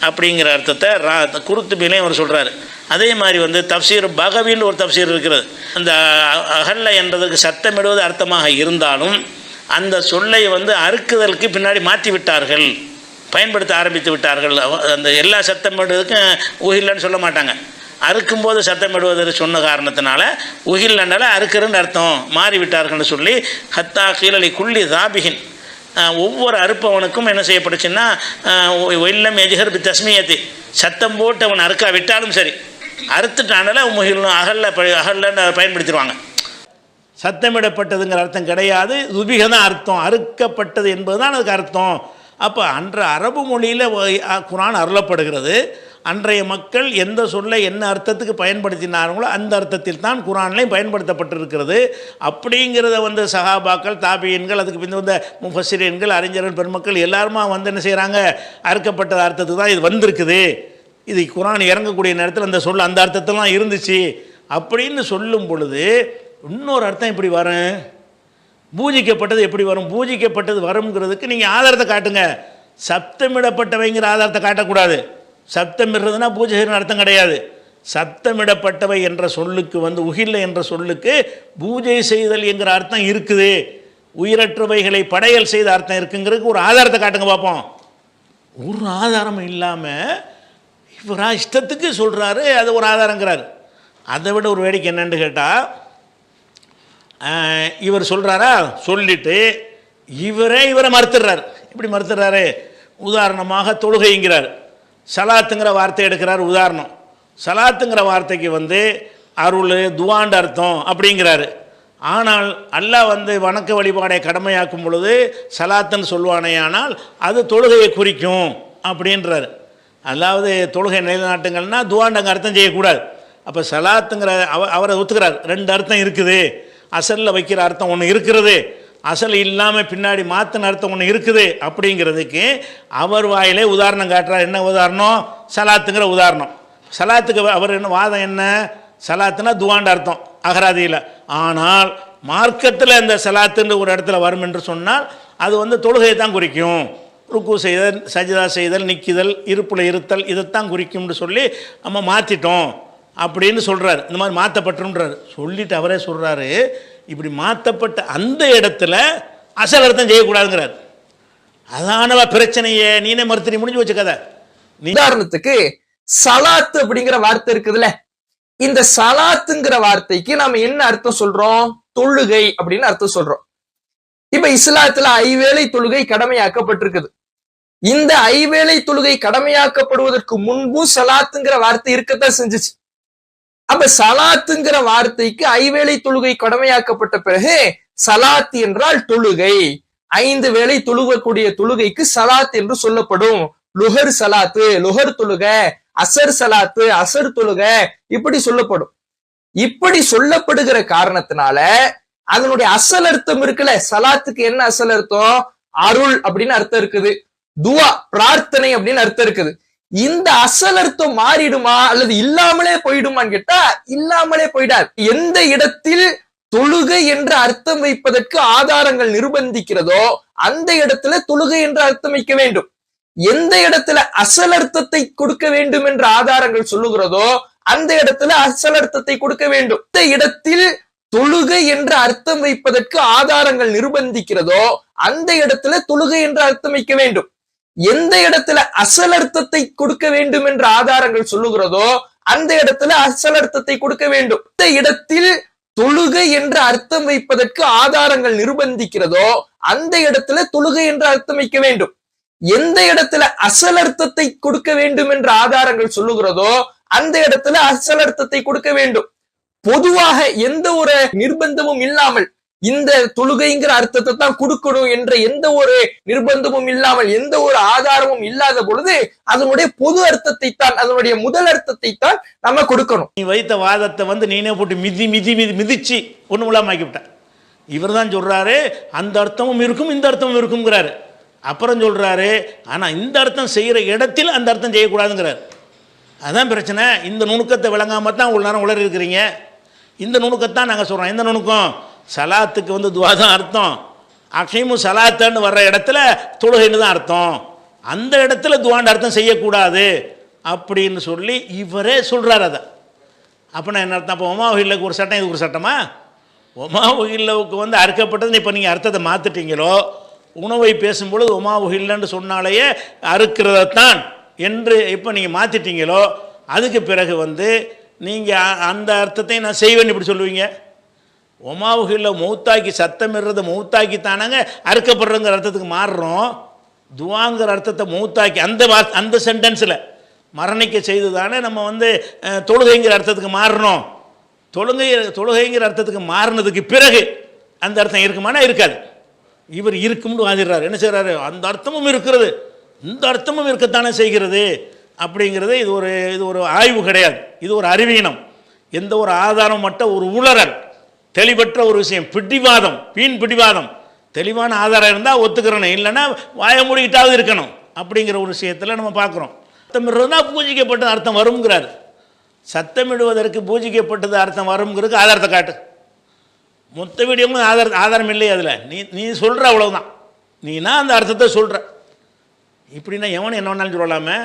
[SPEAKER 1] அப்படிங்கிற அர்த்தத்தை குர்துபிலையும் அவர் சொல்கிறார். அதே மாதிரி வந்து தஃப்சீர் பகவின்னு ஒரு தஃப்சீர் இருக்கிறது. அந்த அகல்ல என்றதுக்கு சத்தமிடுவது அர்த்தமாக இருந்தாலும் அந்த சொல்லை வந்து அறுக்குதலுக்கு பின்னாடி மாற்றி விட்டார்கள், பயன்படுத்த ஆரம்பித்து விட்டார்கள். அந்த எல்லா சத்தமிடுவதுக்கும் உகில்லன்னு சொல்ல மாட்டாங்க. அறுக்கும்போது சத்தமிடுவதற்கு சொன்ன காரணத்தினால உகில்லன்னால அறுக்கிறன்னு அர்த்தம் மாறிவிட்டார்கள்னு சொல்லி ஹத்தா கீழலை குள்ளி தாபிகின் ஒவ்வொரு அறுப்பவனுக்கும் என்ன செய்யப்பட்டுச்சுன்னா வெள்ளம் எஜிகர் பி தஸ்மியத்தை சத்தம் போட்டு அவன் அறுக்கா விட்டாலும் சரி, அறுத்துட்டானால முகிலும் அகல்லன்னு பயன்படுத்திடுவாங்க. சத்தமிடப்பட்டதுங்கிற அர்த்தம் கிடையாது, துபிக தான் அர்த்தம், அறுக்கப்பட்டது என்பது தான் அதுக்கு அர்த்தம். அப்போ அன்ற அரபு மொழியில் குர்ஆன் அருளப்படுகிறது. அன்றைய மக்கள் எந்த சொல்லை என்ன அர்த்தத்துக்கு பயன்படுத்தினார்களோ அந்த அர்த்தத்தில் தான் குர்ஆன்லையும் பயன்படுத்தப்பட்டிருக்கிறது. அப்படிங்கிறத வந்து சஹாபாக்கள், தாபியன்கள், அதுக்கு பின் வந்த முஃபஸ்ஸிரீன்கள், அறிஞர்கள், பெருமக்கள் எல்லாருமா வந்து என்ன செய்கிறாங்க, அறுக்கப்பட்ட அர்த்தத்துக்கு தான் இது வந்திருக்குது, இது குர்ஆன் இறங்கக்கூடிய நேரத்தில் அந்த சொல் அந்த அர்த்தத்தெல்லாம் இருந்துச்சு அப்படின்னு சொல்லும் பொழுது இன்னொரு அர்த்தம் இப்படி வரும், பூஜிக்கப்பட்டது எப்படி வரும், பூஜிக்கப்பட்டது வருங்கிறதுக்கு நீங்கள் ஆதாரத்தை காட்டுங்க. சப்தமிடப்பட்டவைங்கிற ஆதாரத்தை காட்டக்கூடாது. சப்தமிடுறதுனா பூஜைன்னு அர்த்தம் கிடையாது. சப்தமிடப்பட்டவை என்ற சொல்லுக்கு வந்து உகில்ல என்ற சொல்லுக்கு பூஜை செய்தல் என்கிற அர்த்தம் இருக்குது, உயிரற்றவைகளை படையல் செய்த அர்த்தம் இருக்குங்கிறதுக்கு ஒரு ஆதாரத்தை காட்டுங்க பார்ப்போம். ஒரு ஆதாரம் இல்லாமல் இவரா இஷ்டத்துக்கு சொல்கிறாரு, அது ஒரு ஆதாரங்கிறார். அதை விட ஒரு வேடிக்கை என்னன்னு கேட்டால், இவர் சொல்கிறாரா, சொல்லிட்டு இவரை மறுத்துடுறார். எப்படி மறுத்துடுறாரு? உதாரணமாக தொழுகைங்கிறார், சலாத்துங்கிற வார்த்தை எடுக்கிறார் உதாரணம். சலாத்துங்கிற வார்த்தைக்கு வந்து அருள் துவாண்ட அர்த்தம் அப்படிங்கிறாரு. ஆனால் அல்லாஹ் வந்து வணக்க வழிபாடை கடமையாக்கும் பொழுது சலாத்துன்னு சொல்லுவானே, ஆனால் அது தொழுகையை குறிக்கும் அப்படின்றார். அதாவது தொழுகை நிலைநாட்டுங்கள்னா துவாண்டங்க அர்த்தம் செய்யக்கூடாது. அப்போ சலாத்துங்கிற அவரை ஒத்துக்கிறார், ரெண்டு அர்த்தம் இருக்குது, அசலில் வைக்கிற அர்த்தம் ஒன்று இருக்கிறது, அசல் இல்லாமல் பின்னாடி மாற்றின அர்த்தம் ஒன்று இருக்குது அப்படிங்கிறதுக்கு அவர் வாயிலே உதாரணம் காட்டுறார். என்ன உதாரணம்? சலாத்துங்கிற உதாரணம். சலாத்துக்கு அவர் என்ன வாதம் என்ன, சலாத்துனா துவாண்ட அர்த்தம் அகராதியில். ஆனால் மார்க்கத்தில் இந்த சலாத்துன்னு ஒரு இடத்துல வரும் என்று சொன்னால் அது வந்து தொழுகையை தான் குறிக்கும், ருக்கு செய்தல், சஜிதா செய்தல், நிற்குதல், இருப்பில் இருத்தல், இதைத்தான் குறிக்கும்னு சொல்லி நம்ம மாற்றிட்டோம் அப்படின்னு சொல்கிறார். இந்த மாதிரி மாற்றப்பட்டுன்றார். சொல்லிட்டு அவரே சொல்கிறாரு, இப்படி மாற்றப்பட்ட அந்த இடத்துல அசல் அர்த்தம் செய்யக்கூடாதுங்கிறார். அதானவா பிரச்சனையே, நீனே மறுத்து முடிஞ்சு வச்சு கதை.
[SPEAKER 2] உதாரணத்துக்கு சலாத்து அப்படிங்கிற வார்த்தை இருக்குதுல்ல, இந்த சலாத்துங்கிற வார்த்தைக்கு நாம என்ன அர்த்தம் சொல்றோம்? தொழுகை அப்படின்னு அர்த்தம் சொல்றோம். இப்ப இஸ்லாத்துல ஐவேளை தொழுகை கடமையாக்கப்பட்டிருக்குது. இந்த ஐவேளை தொழுகை கடமையாக்கப்படுவதற்கு முன்பு சலாத்துங்கிற வார்த்தை இருக்கத்தான் செஞ்சுச்சு. அப்ப சலாத்துங்கிற வார்த்தைக்கு ஐவேளை தொழுகை கடமையாக்கப்பட்ட பிறகு சலாத் என்றால் தொழுகை, 5 வேளை தொழுகக்கூடிய தொழுகைக்கு சலாத் என்று சொல்லப்படும். லுஹர் சலாத்து, லுஹர் தொழுக, அசர் சலாத்து, அசர் தொழுக, இப்படி சொல்லப்படும். இப்படி சொல்லப்படுகிற காரணத்தினால அதனுடைய அசல் அர்த்தம் இருக்குல்ல, சலாத்துக்கு என்ன அசல் அர்த்தம்? அருள் அப்படின்னு அர்த்தம் இருக்குது, துவா பிரார்த்தனை அப்படின்னு அர்த்தம் இருக்குது. இந்த அசல் அர்த்தம் மாறிடுமா அல்லது இல்லாமலே போயிடுமான்னு கேட்டா இல்லாமலே போயிடாது. எந்த இடத்தில் தொழுகை என்ற அர்த்தம் வைப்பதற்கு ஆதாரங்கள் நிர்பந்திக்கிறதோ அந்த இடத்துல தொழுகை என்ற அர்த்தம் வைக்க வேண்டும். எந்த இடத்துல அசல் அர்த்தத்தை கொடுக்க வேண்டும் என்ற ஆதாரங்கள் சொல்லுகிறதோ அந்த இடத்துல அசல் அர்த்தத்தை கொடுக்க வேண்டும். இந்த இடத்தில் தொழுகை என்ற அர்த்தம் வைப்பதற்கு ஆதாரங்கள் நிர்பந்திக்கிறதோ அந்த இடத்துல தொழுகை என்ற அர்த்தம் வைக்க வேண்டும். எந்த இடத்துல அசல் அர்த்தத்தை கொடுக்க வேண்டும் என்ற ஆதாரங்கள் சொல்லுகிறதோ அந்த இடத்துல அசல் அர்த்தத்தை கொடுக்க வேண்டும். இந்த இடத்தில் தொழுகை என்ற அர்த்தம் வைப்பதற்கு ஆதாரங்கள் நிர்பந்திக்கிறதோ அந்த இடத்துல தொழுகை என்ற அர்த்தம் வைக்க வேண்டும். எந்த இடத்துல அசல் அர்த்தத்தை கொடுக்க வேண்டும் என்ற ஆதாரங்கள் சொல்லுகிறதோ அந்த இடத்துல அசல் அர்த்தத்தை கொடுக்க வேண்டும். பொதுவாக எந்த ஒரு நிர்பந்தமும் இல்லாமல் இந்த தொழுகைங்கிற அர்த்தத்தை தான் கொடுக்கணும் என்ற எந்த ஒரு நிர்பந்தமும் இல்லாமல் எந்த ஒரு ஆதாரமும் இல்லாத பொழுது அதனுடைய பொது அர்த்தத்தை தான், அதனுடைய முதல் அர்த்தத்தை தான் நம்ம கொடுக்கணும்.
[SPEAKER 1] நீ வைத்த வாதத்தை வந்து நீனே போட்டு மிதிச்சு ஒண்ணு இல்லாம ஆக்கிவிட்ட. இவர் தான் சொல்றாரு அந்த அர்த்தமும் இருக்கும் இந்த அர்த்தமும் இருக்குங்கிறாரு. அப்புறம் சொல்றாரு ஆனா இந்த அர்த்தம் செய்யற இடத்தில் அந்த அர்த்தம் செய்யக்கூடாதுங்கிறார். அதான் பிரச்சனை. இந்த நுணுக்கத்தை விளங்காம தான் ஒரு நேரம் உளறி இருக்கிறீங்க. இந்த நுணுக்கத்தான் நாங்கள் சொல்றோம். இந்த நுணுக்கம் சலாத்துக்கு வந்து துவா தான் அர்த்தம், அகைமு சலாத்துன்னு வர்ற இடத்துல தொழுகைன்னு தான் அர்த்தம், அந்த இடத்துல துவாண்ட அர்த்தம் செய்யக்கூடாது அப்படின்னு சொல்லி இவரே சொல்றாரு. அதை அப்படின்னா என்ன அர்த்தம்? அப்போ ஒமா உஹில்லக்கு ஒரு சட்டம், இதுக்கு ஒரு சட்டமா? ஒமா உஹில்லவுக்கு வந்து அறுக்கப்பட்டதுன்னு இப்போ நீங்கள் அர்த்தத்தை மாற்றிட்டீங்களோ, உணவை பேசும்பொழுது ஒமா உஹில்லன்னு சொன்னாலேயே அறுக்கிறதான் என்று இப்போ நீங்கள் மாற்றிட்டீங்களோ, அதுக்கு பிறகு வந்து நீங்கள் அந்த அர்த்தத்தை நான் செய்வேன்னு இப்படி சொல்லுவீங்க. ஒமாவுகில்ல மௌத்தாக்கி சத்தமிடுறது மௌத்தாக்கி தானாங்க அறுக்கப்படுறங்கிற அர்த்தத்துக்கு மாறுறோம். துவாங்கிற அர்த்தத்தை மௌத்தாக்கி அந்த சென்டென்ஸில் மரணிக்க செய்து தானே நம்ம வந்து தொழுகைங்கிற அர்த்தத்துக்கு மாறணும். தொழுகைங்கிற அர்த்தத்துக்கு மாறினதுக்கு பிறகு அந்த அர்த்தம் இருக்குமானா இருக்காது. இவர் இருக்கும்னு வாதிடுறாரு. என்ன செய்கிறாரு? அந்த அர்த்தமும் இருக்கிறது, இந்த அர்த்தமும் இருக்கத்தானே செய்கிறது அப்படிங்கிறது இது ஒரு ஆய்வு கிடையாது, இது ஒரு அறிவீனம். எந்த ஒரு ஆதாரம் மட்டும் ஒரு உளறல், தெளிவற்ற ஒரு விஷயம், பிடிவாதம், வீண் பிடிவாதம். தெளிவான ஆதாரம் இருந்தால் ஒத்துக்கிறணும், இல்லைன்னா வாய மூடிக்கிட்டாவது இருக்கணும் அப்படிங்கிற ஒரு விஷயத்தில் நம்ம பார்க்குறோம். சத்தமிடுறதுனா பூஜிக்கப்பட்டது அர்த்தம் வருங்கிறார். சத்தமிடுவதற்கு பூஜிக்கப்பட்டது அர்த்தம் வருங்கிறதுக்கு ஆதாரத்தை காட்டு. மொத்த வீடியோவும் ஆதாரம் இல்லை அதில். நீ சொல்கிற அவ்வளவுதான், நீனா அந்த அர்த்தத்தை சொல்கிற. இப்படின்னா எவனு என்ன வேணாலும் சொல்லலாமே.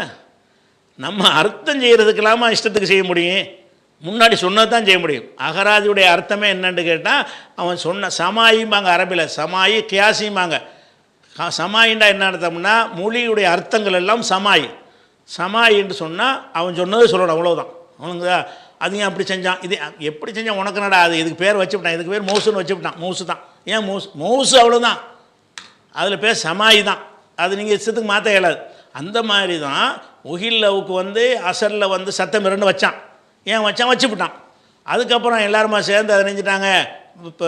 [SPEAKER 1] நம்ம அர்த்தம் செய்கிறதுக்கெல்லாமா இஷ்டத்துக்கு செய்ய முடியும்? முன்னாடி சொன்னது தான் செய்ய முடியும். அகராதியுடைய அர்த்தமே என்னன்னு கேட்டால், அவன் சொன்ன சமாயிம்பாங்க அரபியில், சமாயி கியாசிம்பாங்க. சமாயின்டா என்ன அர்த்தம்னா மொழியுடைய அர்த்தங்கள் எல்லாம் சமாயி. சமாயி என்று சொன்னால் அவன் சொன்னது சொல்லணும், அவ்வளோதான். அவனுங்க அது ஏன் அப்படி செஞ்சான், இது எப்படி செஞ்சான், உனக்கு நடா, அது இதுக்கு பேர் வச்சுவிட்டான், இதுக்கு பேர் மௌசுன்னு வச்சுவிட்டான். மௌசு தான், ஏன் மௌசு அவ்வளோதான், அதில் பேர் சமாயி தான். அது நீங்கள் இஷ்டத்துக்கு மாற்ற இயலாது. அந்த மாதிரி தான் உஹில்லவுக்கு வந்து அசலில் வந்து சத்தமிரன்னு வச்சான். ஏன் வச்சான்? வச்சுவிட்டான். அதுக்கப்புறம் எல்லாருமா சேர்ந்து அதை நினைஞ்சிட்டாங்க. இப்போ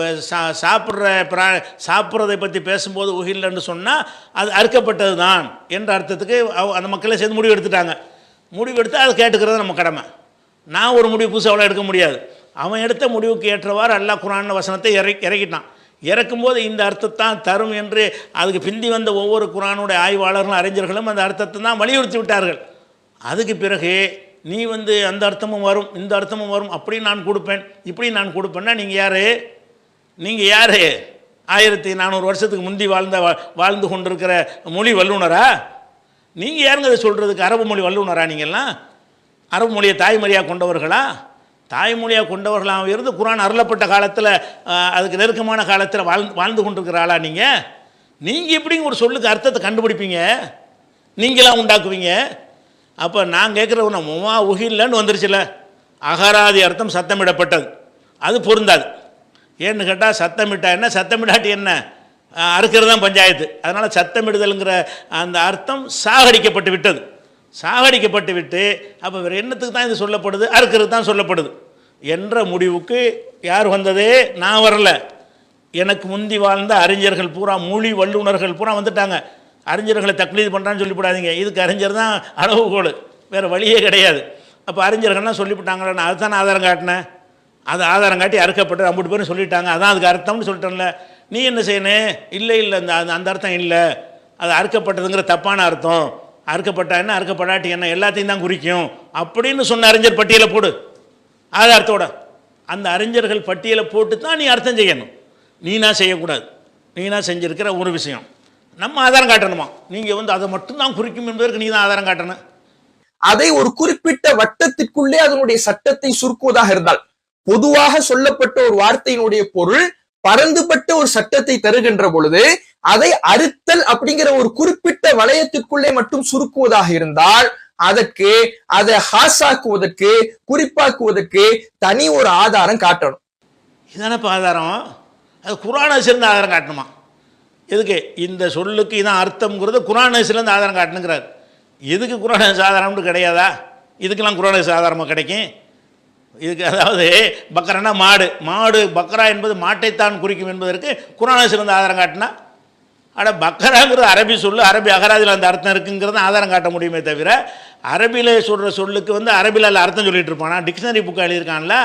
[SPEAKER 1] சாப்பிட்றதை பற்றி பேசும்போது உஹில்லன்னு சொன்னால் அது அறுக்கப்பட்டது தான் என்ற அர்த்தத்துக்கு அந்த மக்களே சேர்ந்து முடிவு எடுத்துட்டாங்க. முடிவு எடுத்து அதை கேட்டுக்கிறது நம்ம கடமை. நான் ஒரு முடிவு புதுசாக அவ்வளோ எடுக்க முடியாது. அவன் எடுத்த முடிவுக்கு ஏற்றவாறு அல்லாஹ் குர்ஆன் வசனத்தை இறக்கிட்டான். இறக்கும்போது இந்த அர்த்தத்தான் தரும் என்று அதுக்கு பிந்தி வந்த ஒவ்வொரு குர்ஆனுடைய ஆய்வாளர்களும் அறிஞர்களும் அந்த அர்த்தத்தை தான் வலியுறுத்தி விட்டார்கள். அதுக்கு பிறகு நீ வந்து அந்த அர்த்தமும் வரும், இந்த அர்த்தமும் வரும், அப்படி நான் கொடுப்பேன், இப்படி நான் கொடுப்பேன்னா நீங்கள் யார்? 1400 வருஷத்துக்கு முந்தி வாழ்ந்து கொண்டிருக்கிற மொழி வல்லுனரா? நீங்கள் யாருங்க அதை சொல்கிறதுக்கு? அரபு மொழி வல்லுனரா? நீங்கள்லாம் அரபு மொழியை தாய்மொழியாக கொண்டவர்களா? தாய்மொழியாக கொண்டவர்களாக இருந்து குர்ஆன் அருளப்பட்ட காலத்தில் அதுக்கு நெருக்கமான காலத்தில் வாழ்ந்து கொண்டிருக்கிற ஆளா நீங்கள் எப்படிங்க ஒரு சொல்லுக்கு அர்த்தத்தை கண்டுபிடிப்பீங்க? நீங்களாம் உண்டாக்குவீங்க? அப்போ நான் கேட்குற ஒன்றா உஹில்லன்னு வந்துருச்சுல, அகராதி அர்த்தம் சத்தமிடப்பட்டது, அது பொருந்தாது. ஏன்னு கேட்டால் சத்தமிட்டா என்ன, சத்தமிடாட்டி என்ன, அறுக்கிறது தான் பஞ்சாயத்து. அதனால் சத்தமிடுதல்ங்கிற அந்த அர்த்தம் சாகடிக்கப்பட்டு விட்டது. சாகடிக்கப்பட்டு விட்டு அப்போ வேறு என்னத்துக்கு தான் இது சொல்லப்படுது? அறுக்கிறது தான் சொல்லப்படுது என்ற முடிவுக்கு யார் வந்ததே? நான் வரல. எனக்கு முந்தி வாழ்ந்த அறிஞர்கள் பூரா, மொழி வல்லுநர்கள் பூரா வந்துட்டாங்க. அறிஞர்களை தக்லீது பண்ணுறான்னு சொல்லிவிடாதீங்க. இதுக்கு அறிஞர் தான் அளவுகோல், வேறு வழியே கிடையாது. அப்போ அறிஞர்கள்லாம் சொல்லிவிட்டாங்களே, நான் அதுதான் ஆதாரம் காட்டினேன். அது ஆதாரம் காட்டி அறுக்கப்பட்டு 50 பேரும் சொல்லிட்டாங்க, அதான் அதுக்கு அர்த்தம்னு சொல்லிட்டேன்ல. நீ என்ன செய்யணும்? இல்லை அந்த அர்த்தம் இல்லை, அது அறுக்கப்பட்டதுங்கிற தப்பான அர்த்தம். அறுக்கப்பட்டா என்ன, அறுக்கப்படாட்டி என்ன, எல்லாத்தையும் தான் குறிக்கும் அப்படின்னு சொன்ன அறிஞர் பட்டியலை போடு ஆதாரத்தோட. அந்த அறிஞர்கள் பட்டியலை போட்டு தான் நீ அர்த்தம் செய்யணும். நீனா செய்யக்கூடாது. நீனா செஞ்சிருக்கிற ஒரு விஷயம் நம்ம ஆதாரம் காட்டணுமா? நீங்கள் வந்து அதை மட்டும்தான் குறிக்கும் என்பதற்கு நீ தான் ஆதாரம் காட்டணும்.
[SPEAKER 2] அதை ஒரு குறிப்பிட்ட வட்டத்திற்குள்ளே அதனுடைய சட்டத்தை சுருக்குவதாக இருந்தால், பொதுவாக சொல்லப்பட்ட ஒரு வார்த்தையினுடைய பொருள் பரந்துபட்ட ஒரு சட்டத்தை தருகின்ற பொழுது அதை அறுத்தல் அப்படிங்கிற ஒரு குறிப்பிட்ட வளையத்திற்குள்ளே மட்டும் சுருக்குவதாக இருந்தால், அதற்கு அதை ஹாசாக்குவதற்கு, குறிப்பாக்குவதற்கு தனி ஒரு ஆதாரம் காட்டணும்.
[SPEAKER 1] இதானப்ப ஆதாரம். அது குர்ஆனை சேர்ந்த ஆதாரம் காட்டணுமா? எதுக்கு? இந்த சொல்லுக்கு இதான் அர்த்தம்ங்கிறது குர்ஆனை சேர்ந்த ஆதாரம் காட்டணுங்கிறார். எதுக்கு குர்ஆனை ஆதாரம்னு கிடையாதா? இதுக்கெல்லாம் குர்ஆனை ஆதாரமாக கிடைக்கும். இதுக்கு அதாவது பக்கரானா மாடு பக்கரா என்பது மாட்டைத்தான் குறிக்கும் என்பதற்கு குர்ஆனை சிறந்த ஆதாரம் காட்டினா, பக்கராங்கிறது அரபி சொல்லு, அரபி அகராதியில் அந்த அர்த்தம் இருக்குங்கிறத ஆதாரம் காட்ட முடியுமே தவிர, அரபியில் சொல்கிற சொல்லுக்கு வந்து அரபியில் அர்த்தம் சொல்லிட்டு இருப்பானா? டிக்ஷனரி புக்கு எழுதியிருக்கான்ல.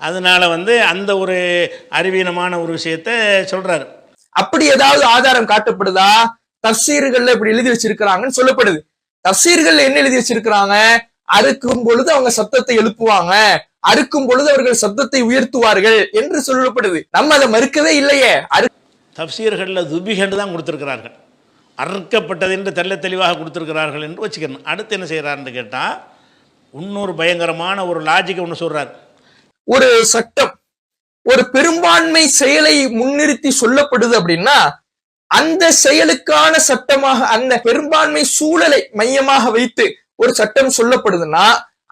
[SPEAKER 1] அதனால வந்து அந்த ஒரு அறிவீனமான ஒரு விஷயத்தை சொல்றாரு.
[SPEAKER 2] அப்படி ஏதாவது ஆதாரம் காட்டப்படுதா? தஃசீர்கள்ல இப்படி எழுதி வச்சிருக்கிறாங்கன்னு சொல்லப்படுது. தஃசீர்கள் என்ன எழுதி வச்சிருக்கிறாங்க? அறுக்கும் பொழுது அவங்க சத்தத்தை எழுப்புவாங்க, அறுக்கும் பொழுது அவர்கள் சத்தத்தை உயர்த்துவார்கள் என்று சொல்லப்படுது. நம்ம அதை மறுக்கவே இல்லையே.
[SPEAKER 1] தஃசீர்கள்ல துபிகண்டு தான் கொடுத்திருக்கிறார்கள், அறுக்கப்பட்டது என்று தெல்ல தெளிவாக கொடுத்திருக்கிறார்கள் என்று வச்சுக்கணும். அடுத்து என்ன செய்யறாருன்னு கேட்டால், இன்னொரு பயங்கரமான ஒரு லாஜிக் ஒன்று சொல்றார்.
[SPEAKER 2] ஒரு சட்டம் ஒரு பெரும்பான்மை செயலை முன்னிறுத்தி சொல்லப்படுது அப்படின்னா அந்த செயலுக்கான சட்டமாக அந்த பெரும்பான்மை சூழலை மையமாக வைத்து ஒரு சட்டம் சொல்லப்படுதுன்னா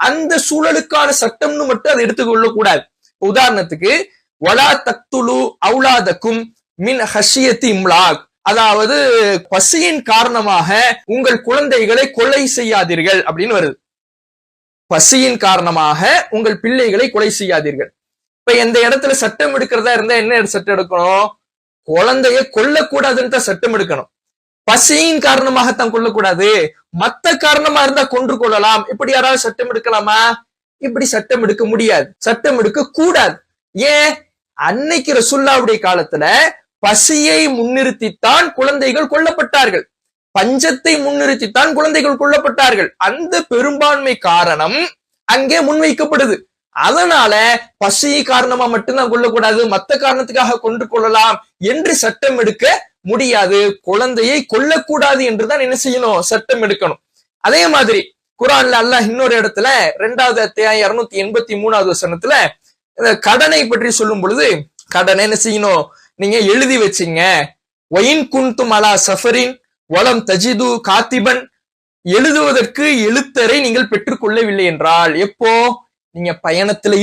[SPEAKER 2] அந்த சூழலுக்கான சட்டம்னு மட்டும் அதை எடுத்துக்கொள்ள கூடாது. உதாரணத்துக்கு வலா தக்துலு அவுலாதக்கும் மின் ஹஷியத்தி இம்லாக், அதாவது பசியின் காரணமாக உங்கள் குழந்தைகளை கொலை செய்யாதீர்கள் அப்படின்னு வருது. பசியின் காரணமாக உங்கள் பிள்ளைகளை கொலை செய்யாதீர்கள். இப்ப எந்த இடத்துல சட்டம் எடுக்கிறதா இருந்தா என்ன சட்டம் எடுக்கணும்? குழந்தைய கொல்லக்கூடாதுன்னு தான் சட்டம் எடுக்கணும். பசியின் காரணமாகத்தான் கொல்லக்கூடாது, மத்த காரணமா இருந்தா கொன்று கொள்ளலாம். இப்படி யாராவது சட்டம் எடுக்கலாமா? இப்படி சட்டம் எடுக்க முடியாது, சட்டம் எடுக்க கூடாது. ஏன்? அன்னைக்கு ரசூலுல்லாஹ்வுடைய காலத்துல பசியை முன்னிறுத்தித்தான் குழந்தைகள் கொல்லப்பட்டார்கள், பஞ்சத்தை முன்னிறுத்தித்தான் குழந்தைகள் கொல்லப்பட்டார்கள். அந்த பெரும்பான்மை காரணம் அங்கே முன்வைக்கப்படுது. அதனால பசி காரணமா மட்டும்தான் கொல்லக்கூடாது, மத்த காரணத்துக்காக கொண்டு கொள்ளலாம் என்று சட்டம் எடுக்க முடியாது. குழந்தையை கொல்லக்கூடாது என்றுதான் என்ன செய்யணும்? சட்டம் எடுக்கணும். அதே மாதிரி குர்ஆன்ல அல்லாஹ் இன்னொரு இடத்துல 2வது அத்தியாயம் 283வது வசனத்துல கடனை பற்றி சொல்லும் பொழுது, கடனை என்ன செய்யணும்? நீங்க எழுதி வச்சீங்க. ஒயின் குன்தும் அலா சஃபரின் வலம் தஜிது காத்திபன், எழுதுவதற்கு எழுத்தரை நீங்கள் பெற்றுக்கொள்ளவில்லை என்றால், எப்போ? நீங்க பயணத்துல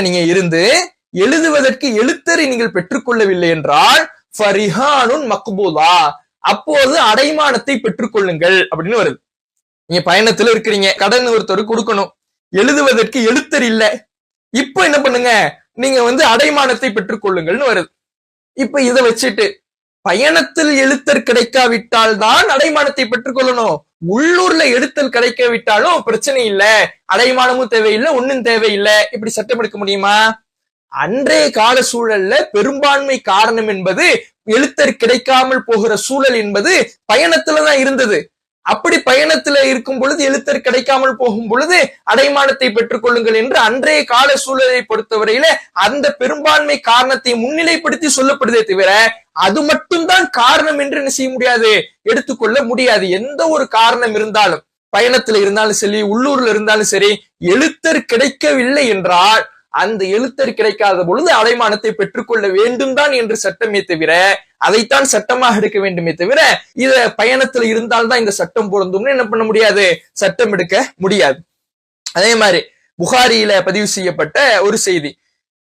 [SPEAKER 2] நீங்க இருந்து எழுதுவதற்கு எழுத்தரை நீங்கள் பெற்றுக்கொள்ளவில்லை என்றால் ஃபரிஹானுன் மக்பூலா, அப்போது அடைமானத்தை பெற்றுக்கொள்ளுங்கள் அப்படின்னு வருது. நீங்க பயணத்துல இருக்கிறீங்க, கடன் ஒருத்தருக்கு கொடுக்கணும், எழுதுவதற்கு எழுத்தர் இல்ல, இப்ப என்ன பண்ணுங்க? நீங்க அடைமானத்தை பெற்றுக்கொள்ளுங்கள்னு வருது. இப்ப இதை வச்சுட்டு பயணத்தில் எழுத்தர் கிடைக்காவிட்டால் தான் அடைமானத்தை பெற்றுக்கொள்ளணும், உள்ளூர்ல எழுத்தல் கிடைக்காவிட்டாலும் பிரச்சனை இல்ல, அடைமானமும் தேவையில்லை, ஒன்னும் தேவையில்லை, இப்படி சட்டம் எடுக்க முடியுமா? அன்றைய கால சூழல்ல பெரும்பான்மை காரணம் என்பது எழுத்தர் கிடைக்காமல் போகிற சூழல் என்பது பயணத்துலதான் இருந்தது. அப்படி பயணத்துல இருக்கும் பொழுது எழுத்தர் கிடைக்காமல் போகும் பொழுது அடைமானத்தை பெற்றுக் கொள்ளுங்கள் என்று அன்றைய கால சூழலை பொறுத்தவரையில அந்த பெரும்பான்மை காரணத்தை முன்னிலைப்படுத்தி சொல்லப்படுதே தவிர அது மட்டும்தான் காரணம் என்று என்ன செய்ய முடியாது, எடுத்துக்கொள்ள முடியாது. எந்த ஒரு காரணம் இருந்தாலும், பயணத்துல இருந்தாலும் சரி, உள்ளூர்ல இருந்தாலும் சரி, எழுத்தர் கிடைக்கவில்லை என்றால் அந்த எழுத்தர் கிடைக்காத பொழுது அடைமானத்தை பெற்றுக்கொள்ள வேண்டும் தான் என்று சட்டமே தவிர, அதைத்தான் சட்டமாக எடுக்க வேண்டுமே தவிர இத பயணத்துல இருந்தால்தான் இந்த சட்டம் பொருந்தும்னு என்ன பண்ண முடியாது, சட்டம் எடுக்க முடியாது. அதே மாதிரி புகாரியில பதிவு செய்யப்பட்ட ஒரு செய்தி,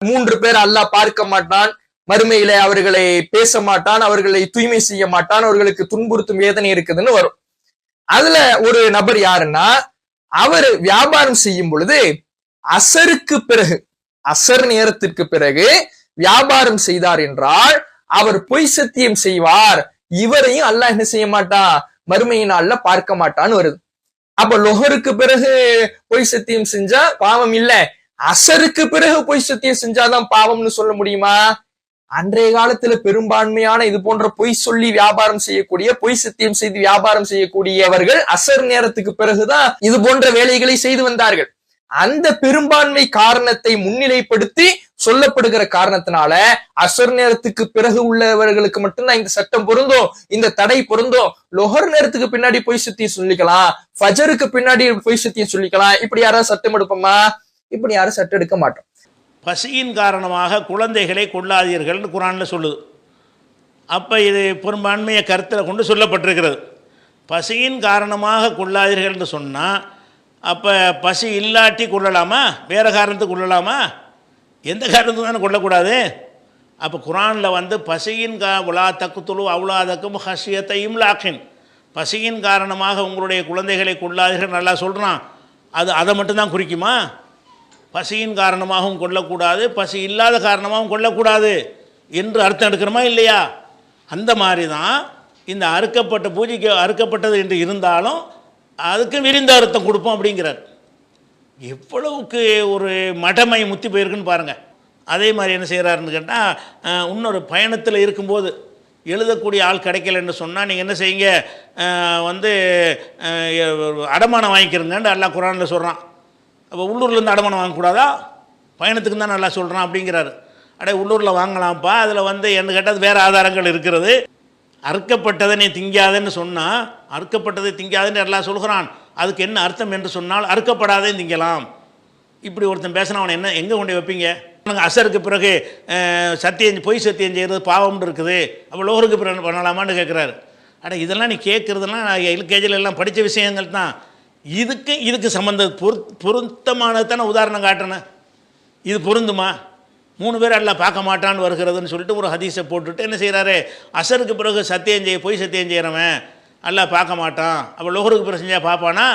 [SPEAKER 2] 3 பேர் அல்லாஹ் பார்க்க மாட்டான், மறுமையில அவர்களை பேச மாட்டான், அவர்களை தூய்மை செய்ய மாட்டான், அவர்களுக்கு துன்புறுத்தும் வேதனை இருக்குதுன்னு வரும். அதுல ஒரு நபர் யாருன்னா, அவர் வியாபாரம் செய்யும் பொழுது அசருக்கு பிறகு, அசர் நேரத்திற்கு பிறகு வியாபாரம் செய்தார் என்றால் அவர் பொய் சத்தியம் செய்வார், இவரையும் அல்லாஹ் என்ன செய்ய மாட்டான், மறுமையினால பார்க்க மாட்டான்னு வருது. அப்ப லொஹருக்கு பிறகு பொய் சத்தியம் செஞ்சா பாவம் இல்ல, அசருக்கு பிறகு பொய் சத்தியம் செஞ்சாதான் பாவம்னு சொல்ல முடியுமா? அன்றைய காலத்துல பெரும்பான்மையான இது போன்ற பொய் சொல்லி வியாபாரம் செய்யக்கூடிய, பொய் சத்தியம் செய்து வியாபாரம் செய்யக்கூடியவர்கள் அசர் நேரத்துக்கு பிறகுதான் இது போன்ற வேலைகளை செய்து வந்தார்கள். அந்த பெரும்பான்மை காரணத்தை முன்னிலைப்படுத்தி சொல்லப்படுகிற காரணத்தினால அசர் நேரத்துக்கு பிறகு உள்ளவர்களுக்கு மட்டும்தான் இந்த சட்டம் பொருந்தும், இந்த தடை பொருந்தும். லொஹர் நேரத்துக்கு பின்னாடி பொய் சத்தியம் சொல்லிக்கலாம், ஃபஜருக்கு பின்னாடி பொய் சத்தியம் சொல்லிக்கலாம். இப்படி யாராவது சட்டம் எடுப்போமா? இப்படி யாரும் சட்டம் எடுக்க மாட்டோம்.
[SPEAKER 1] பசியின் காரணமாக குழந்தைகளை கொள்ளாதீர்கள்னு குர்ஆன்ல சொல்லுது. அப்போ இது பெரும்பான்மையை கருத்தில் கொண்டு சொல்லப்பட்டிருக்கிறது. பசியின் காரணமாக கொள்ளாதீர்கள் என்று சொன்னால் அப்போ பசி இல்லாட்டி கொள்ளலாமா? வேறு காரணத்துக்கு கொள்ளலாமா? எந்த காரணத்துக்கு தானே கொள்ளக்கூடாது. அப்போ குர்ஆனில் பசியின் உலா தக்குத்துலு அவுலாதக்கும் ஹஷியத்தை இம்லாக்கின், பசியின் காரணமாக உங்களுடைய குழந்தைகளை கொள்ளாதீர்கள் நல்லா சொல்கிறான். அதை மட்டும்தான் குறிக்குமா? பசியின் காரணமாகவும் கொள்ளக்கூடாது, பசி இல்லாத காரணமாகவும் கொள்ளக்கூடாது என்று அர்த்தம் எடுக்கிறோமா இல்லையா? அந்த மாதிரி தான் இந்த அறுக்கப்பட்ட பூஜைக்கு அறுக்கப்பட்டது என்று இருந்தாலும் அதுக்கு விரிந்த அர்த்தம் கொடுப்போம் அப்படிங்கிறார். எவ்வளவுக்கு ஒரு மடமை முத்தி போயிருக்குன்னு பாருங்கள். அதே மாதிரி என்ன செய்கிறாருன்னு கேட்டால், இன்னொரு பயணத்தில் இருக்கும்போது எழுதக்கூடிய ஆள் கிடைக்கலன்னு சொன்னால் நீங்கள் என்ன செய்யுங்க, அடமானம் வாங்கிக்கிறங்கன்னு அல்லாஹ் குர்ஆனில் சொல்கிறான். அப்போ உள்ளூர்லேருந்து அடமானம் வாங்கக்கூடாதா? பயணத்துக்கு தான் நல்லா சொல்கிறான் அப்படிங்கிறாரு. உள்ளூரில் வாங்கலாம்ப்பா, அதில் என்ன கேட்டால் வேறு ஆதாரங்கள் இருக்கிறது. அறுக்கப்பட்டதை நீ திங்காதன்னு சொன்னால், அறுக்கப்பட்டதை திங்காதன்னு அல்லாஹ் சொல்கிறான். அதுக்கு என்ன அர்த்தம் என்று சொன்னால், அறுக்கப்படாதே திங்கலாம். இப்படி ஒருத்தன் பேசினா அவனை என்ன எங்கே கொண்டு வைப்பீங்க? அசருக்கு பிறகு பொய் சத்தியம் செய்கிறது பாவம்னு இருக்குது, அப்போ லோகருக்கு பிறகு பண்ணலாமான்னு கேட்குறாரு. அட இதெல்லாம் நீ கேட்குறதுலாம் எல்கேஜியில் எல்லாம் படித்த விஷயங்கள் தான். இதுக்கு பொருத்தமானது தானே உதாரணம் காட்டணும். இது பொருந்துமா? 3 பேர் அல்லாஹ் பார்க்க மாட்டான்னு வருகிறதுன்னு சொல்லிட்டு ஒரு ஹதீஸை போட்டுட்டு என்ன செய்கிறாரு, அசருக்கு பிறகு பொய் சத்தியம் செய்கிறவன் அல்லாஹ் பார்க்க மாட்டான், அப்போ லோகருக்கு பிறகு செஞ்சால் பார்ப்பானா?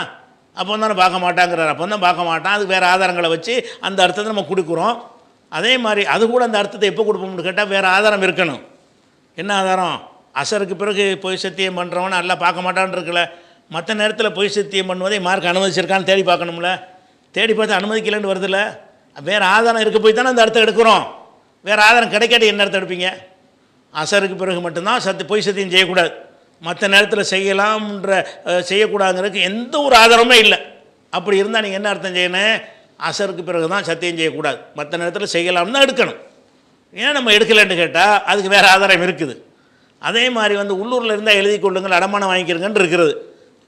[SPEAKER 1] அப்போ தானே பார்க்க மாட்டாங்கிறார். அப்போ தான் பார்க்க மாட்டான். அதுக்கு வேறு ஆதாரங்களை வச்சு அந்த அர்த்தத்தை நம்ம கொடுக்குறோம். அதே மாதிரி அது கூட அந்த அர்த்தத்தை எப்போ கொடுப்போம்னு கேட்டால் வேறு ஆதாரம் இருக்கணும். என்ன ஆதாரம்? அசருக்கு பிறகு பொய் சத்தியம் பண்ணுறவன் அல்லாஹ் பார்க்க மாட்டான்னு இருக்கல. மற்ற நேரத்தில் பொய் சத்தியம் பண்ணுவதை மார்க் அனுமதிச்சிருக்கான்னு தேடி பார்க்கணும்ல. தேடி பார்த்து அனுமதிக்கலன்னு வருதில்ல. வேறு ஆதாரம் இருக்க போய் தானே அந்த அர்த்தம் எடுக்கிறோம். வேறு ஆதாரம் கிடைக்காட்டி என்ன அர்த்தம் எடுப்பீங்க? அசருக்கு பிறகு மட்டும்தான் பொய் சத்தியம் செய்யக்கூடாது, மற்ற நேரத்தில் செய்யக்கூடாதுங்கிறதுக்கு எந்த ஒரு ஆதாரமே இல்லை. அப்படி இருந்தால் நீங்கள் என்ன அர்த்தம் செய்யணும்? அசருக்கு பிறகு தான் சத்தியம் செய்யக்கூடாது, மற்ற நேரத்தில் செய்யலாம்னு தான் எடுக்கணும். ஏன் நம்ம எடுக்கலைன்னு கேட்டால் அதுக்கு வேறு ஆதாரம் இருக்குது. அதே மாதிரி உள்ளூரில் இருந்தால் எழுதி கொள்ளுங்கள், அடமானம் வாங்கிக்கிறங்கன்னு இருக்கிறது.